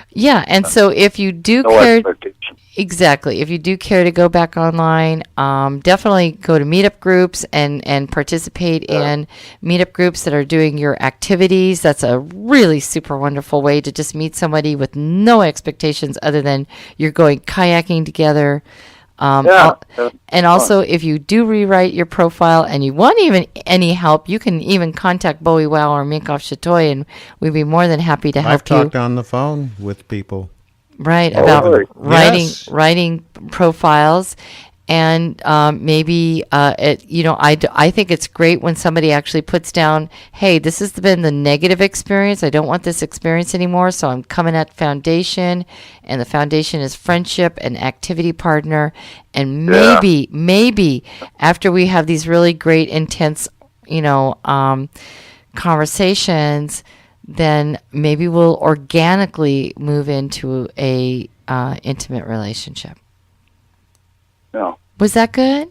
Yeah, and so if you do care, exactly, if you do care to go back online, definitely go to meetup groups and participate in meetup groups that are doing your activities. That's a really super wonderful way to just meet somebody with no expectations other than you're going kayaking together. And also, if you do rewrite your profile and you want even any help, you can even contact Bowie Wow or Minkoff Chatoy, and we'd be more than happy to help I've talked on the phone with people. Right, about writing profiles. And maybe, I think it's great when somebody actually puts down, hey, this has been the negative experience. I don't want this experience anymore, so I'm coming at foundation. And the foundation is friendship and activity partner. And maybe after we have these really great, intense, conversations, then maybe we'll organically move into a intimate relationship. Yeah. Was that good?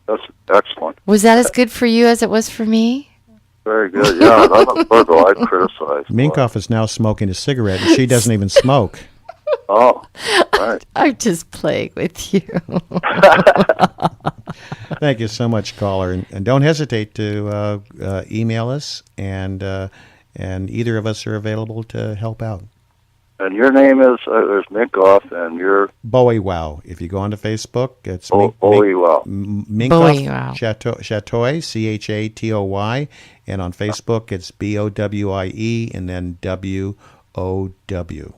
That's excellent. Was that as good for you as it was for me? Very good. Yeah, I'm a Virgo. I criticize. Minkoff is now smoking a cigarette, and she doesn't even smoke. Oh, right. I'm just playing with you. Thank you so much, caller, and don't hesitate to email us, and either of us are available to help out. And your name is there's Minkoff, and you're Bowie Wow. If you go onto Facebook, it's Bowie Wow. Minkoff Chatoy, Chatoy, and on Facebook it's BOWIE and then WOW.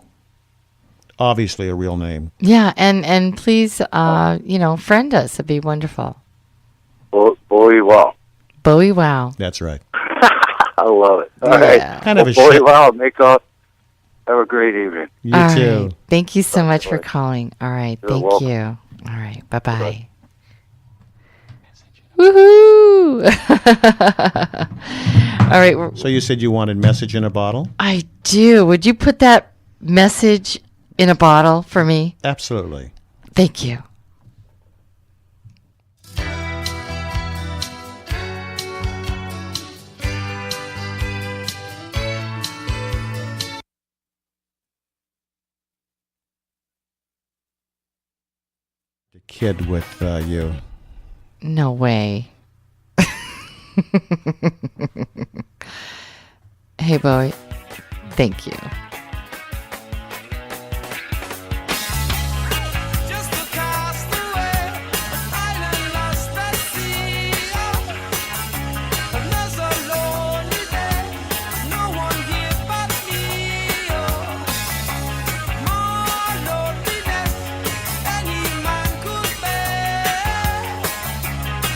Obviously a real name. Yeah, and please, friend us. It'd be wonderful. Bowie Wow. Bowie Wow. That's right. I love it. All right. Kind of a Bowie Wow. Minkoff. Have a great evening. You All too. Right. Thank you so much for calling. All right. You're Thank welcome. you. All right. Bye-bye. Woohoo! All right. So you said you wanted message in a bottle? I do. Would you put that message in a bottle for me? Absolutely. Thank you. The kid with you. No way. Hey, Bowie. Thank you. Just across the way, an island lost at sea. And there's a lonely day, no one here but me. More loneliness any man could bear.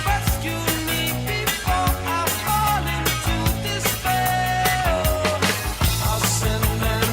Rescue me before I fall into despair. I'll send them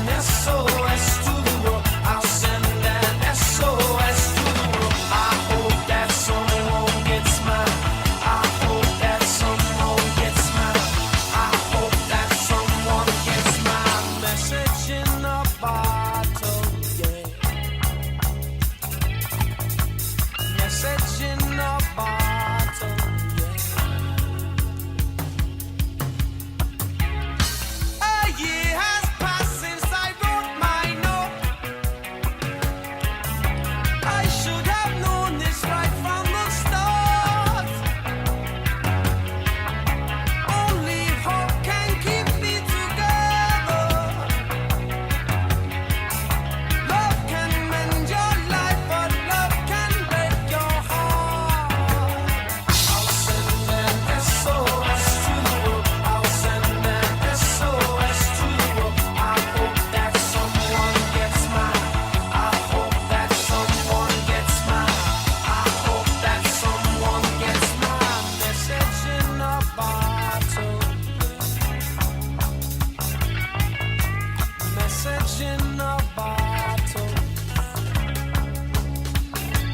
in a bottle.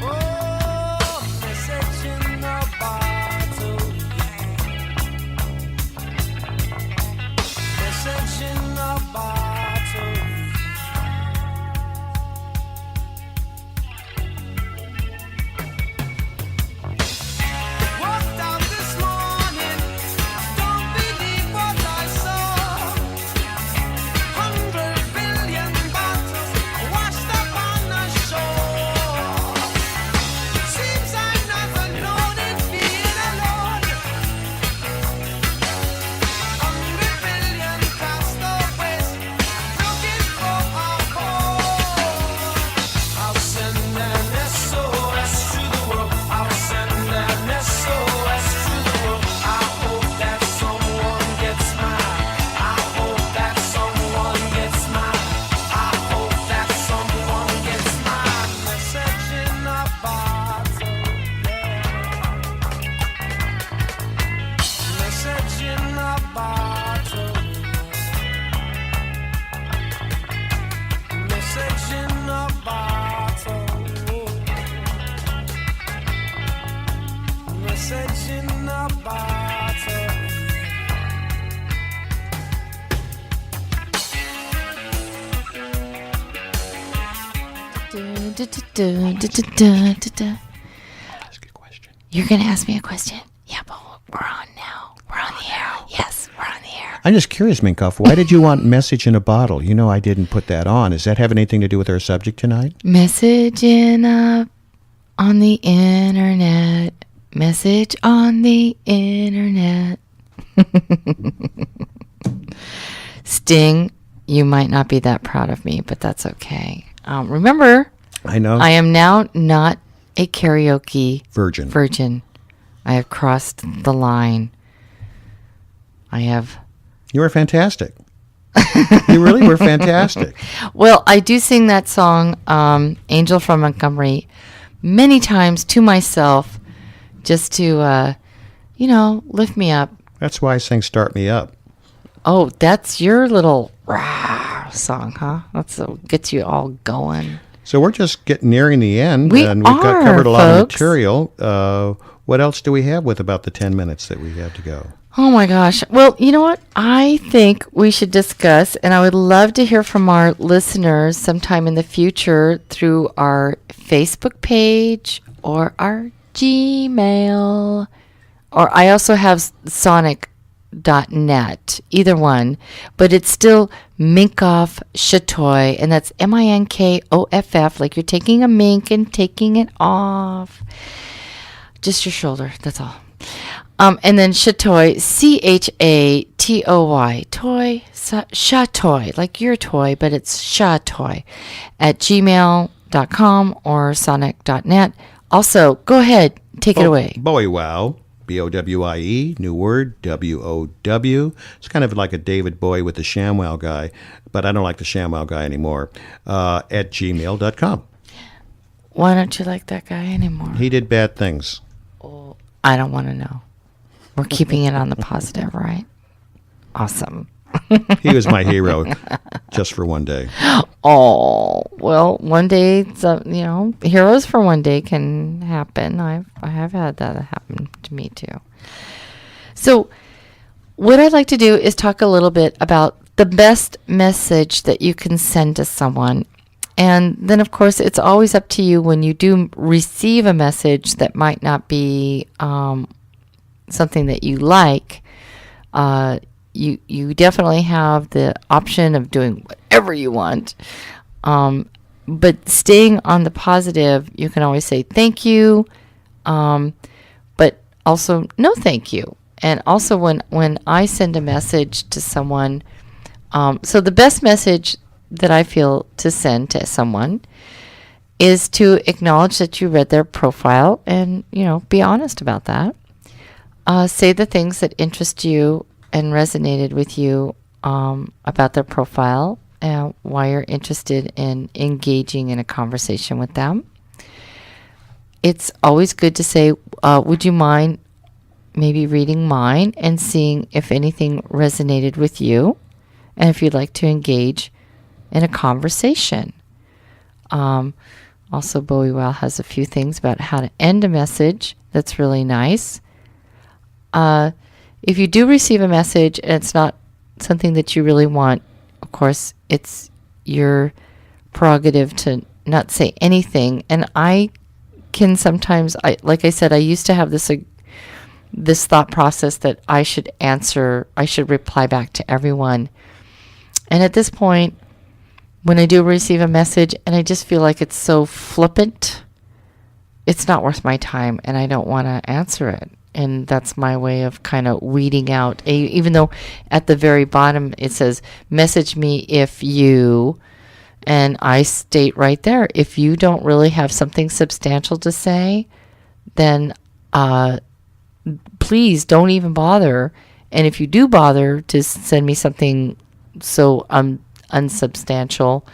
Oh, message in a bottle. Message in a bottle. Walked out this morning, don't believe what I saw. 100 billion bottles washed up on the shore. Seems I'm not alone in being alone. 100 billion castaways looking for a home. I'll send an SOS to the world. I'll send an SOS to the world. I hope that someone gets mine. I hope that someone gets mine. I hope that someone gets mine. Message in a bottle. Message in a bottle. Message in a bottle. Message in a bottle. Ask a question. You're going to ask me a question? Yeah, but we're on now. We're on the air. Yes, we're on the air. I'm just curious, Minkoff, why did you want message in a bottle? You know I didn't put that on. Does that have anything to do with our subject tonight? Message on the internet. Message on the internet. Sting, you might not be that proud of me, but that's okay. Remember, I know. I am now not a karaoke Virgin. I have crossed the line. You were fantastic. You really were fantastic. Well, I do sing that song, Angel from Montgomery, many times to myself just to, lift me up. That's why I sang Start Me Up. Oh, that's your little rah song, huh? That's what gets you all going. So we're just nearing the end, We've and got covered a lot of folks. material. What else do we have with about the 10 minutes that we have to go? Oh my gosh. Well, you know what? I think we should discuss, and I would love to hear from our listeners sometime in the future through our Facebook page or our Gmail. Or I also have Sonic.net, either one, but it's still Minkoff Shatoy, and that's Minkoff, like you're taking a mink and taking it off. Just your shoulder, that's all. And then Shatoy, Chatoy, toy, Shatoy, like your toy, but it's Shatoy at gmail.com or sonic.net. Also, go ahead, take it away. Bowie Wow, Bowie, new word, WOW. It's kind of like a David Bowie with the ShamWow guy, but I don't like the ShamWow guy anymore, at gmail.com. Why don't you like that guy anymore? He did bad things. Oh, I don't want to know. We're keeping it on the positive, right? Awesome. He was my hero just for one day. Oh, well, one day, heroes for one day can happen. I have had that happen to me too. So what I'd like to do is talk a little bit about the best message that you can send to someone. And then, of course, it's always up to you when you do receive a message that might not be something that you like. You definitely have the option of doing whatever you want. But staying on the positive, you can always say thank you, but also no thank you. And also when I send a message to someone, so the best message that I feel to send to someone is to acknowledge that you read their profile and, be honest about that. Say the things that interest you and resonated with you about their profile and why you're interested in engaging in a conversation with them. It's always good to say, would you mind maybe reading mine and seeing if anything resonated with you and if you'd like to engage in a conversation. Also, Bowie Wow has a few things about how to end a message. That's really nice. If you do receive a message and it's not something that you really want, of course, it's your prerogative to not say anything. And I can sometimes, like I said, I used to have this thought process that I should reply back to everyone. And at this point, when I do receive a message and I just feel like it's so flippant, it's not worth my time and I don't want to answer it. And that's my way of kind of weeding out, even though at the very bottom it says, message me if you, and I state right there, if you don't really have something substantial to say, then please don't even bother. And if you do bother to send me something so unsubstantial,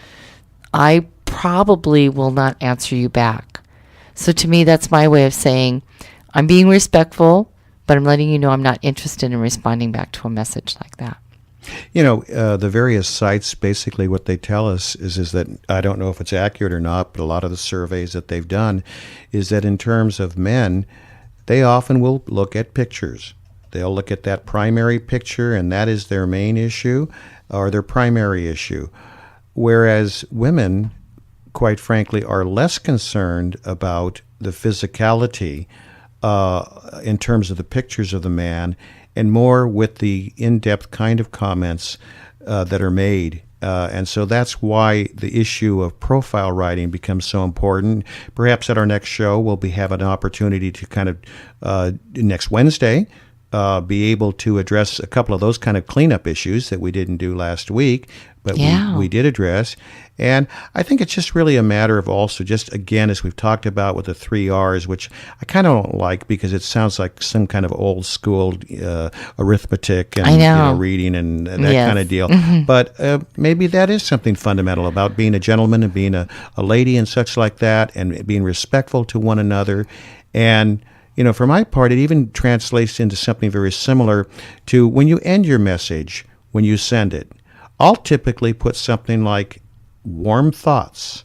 I probably will not answer you back. So to me, that's my way of saying, I'm being respectful, but I'm letting you know I'm not interested in responding back to a message like that. The various sites, basically what they tell us is that, I don't know if it's accurate or not, but a lot of the surveys that they've done is that in terms of men, they often will look at pictures. They'll look at that primary picture, and that is their main issue or their primary issue. Whereas women, quite frankly, are less concerned about the physicality in terms of the pictures of the man, and more with the in-depth kind of comments that are made. And so that's why the issue of profile writing becomes so important. Perhaps at our next show, we'll have an opportunity to kind of, next Wednesday, be able to address a couple of those kind of cleanup issues that we didn't do last week, but we did address. And I think it's just really a matter of also just, again, as we've talked about with the 3 R's, which I kind of don't like because it sounds like some kind of old school arithmetic and reading and that kind of deal. Mm-hmm. But maybe that is something fundamental about being a gentleman and being a lady and such like that, and being respectful to one another. And for my part, it even translates into something very similar to when you end your message, when you send it. I'll typically put something like warm thoughts,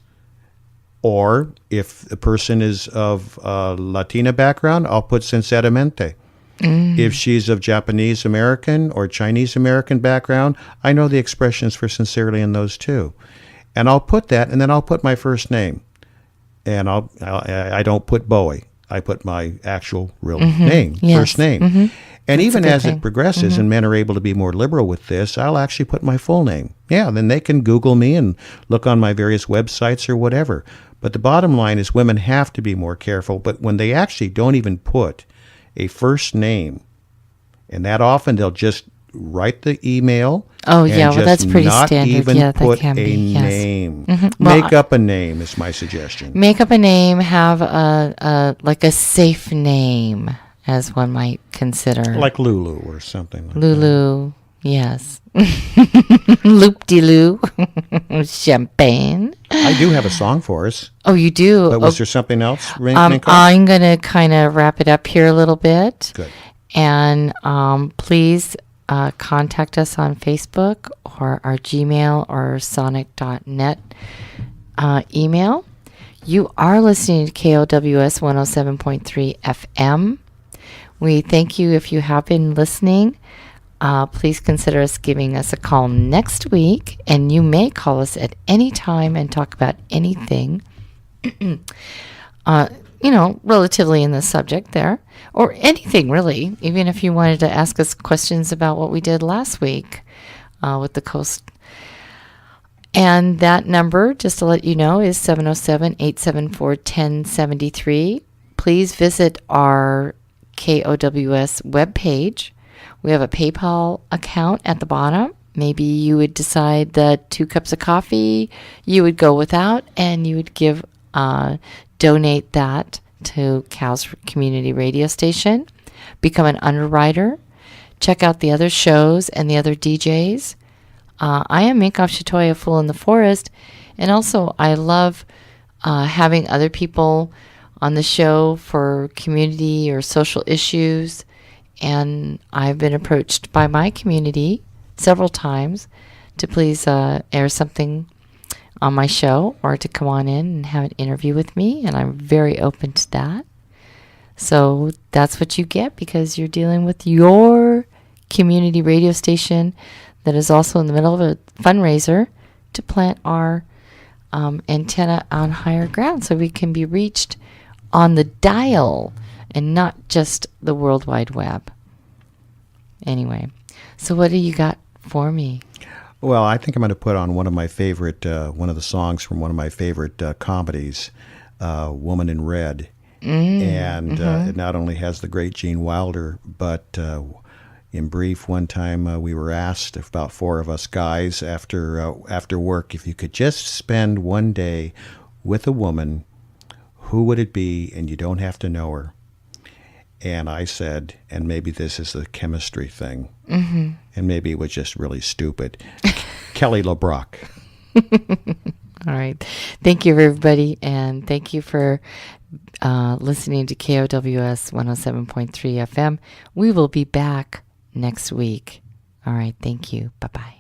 or if the person is of Latina background, I'll put sinceramente. If she's of Japanese American or Chinese American background, I know the expressions for sincerely in those too. And I'll put that, and then I'll put my first name. And I don't put Bowie. I put my actual real name, first name. Mm-hmm. And that's even as it progresses and men are able to be more liberal with this, I'll actually put my full name. Yeah, then they can Google me and look on my various websites or whatever. But the bottom line is women have to be more careful. But when they actually don't even put a first name, and that often they'll just write the email. Oh, yeah, well, that's pretty standard. Even put a name. Mm-hmm. Make up a name is my suggestion. Make up a name. Have like a safe name, as one might consider. Like Lulu or something like Lulu, that. Yes. Loop-de-loo. Champagne. I do have a song for us. Oh, you do? But was there something else? I'm going to kind of wrap it up here a little bit. Good. And please contact us on Facebook or our Gmail or sonic.net email. You are listening to KOWS 107.3 FM. We thank you if you have been listening. Please consider giving us a call next week, and you may call us at any time and talk about anything, relatively in the subject there, or anything really, even if you wanted to ask us questions about what we did last week with the coast. And that number, just to let you know, is 707-874-1073. Please visit our KOWS webpage. We have a PayPal account at the bottom. Maybe you would decide that 2 cups of coffee you would go without, and you would donate that to Cal's community radio station. Become an underwriter. Check out the other shows and the other DJs. I am Minkoff Shatoya, Fool in the Forest, and also I love having other people on the show for community or social issues. And I've been approached by my community several times to please air something on my show or to come on in and have an interview with me, and I'm very open to that. So that's what you get because you're dealing with your community radio station that is also in the middle of a fundraiser to plant our antenna on higher ground so we can be reached on the dial and not just the World Wide Web. Anyway, so what do you got for me? Well, I think I'm going to put on one of my favorite, one of the songs from one of my favorite comedies, Woman in Red. And it not only has the great Gene Wilder, but in brief, one time we were asked, about 4 of us guys, after work, if you could just spend one day with a woman, who would it be? And you don't have to know her. And I said, and maybe this is the chemistry thing, and maybe it was just really stupid, Kelly LeBrock. All right. Thank you, everybody. And thank you for listening to KOWS 107.3 FM. We will be back next week. All right. Thank you. Bye-bye.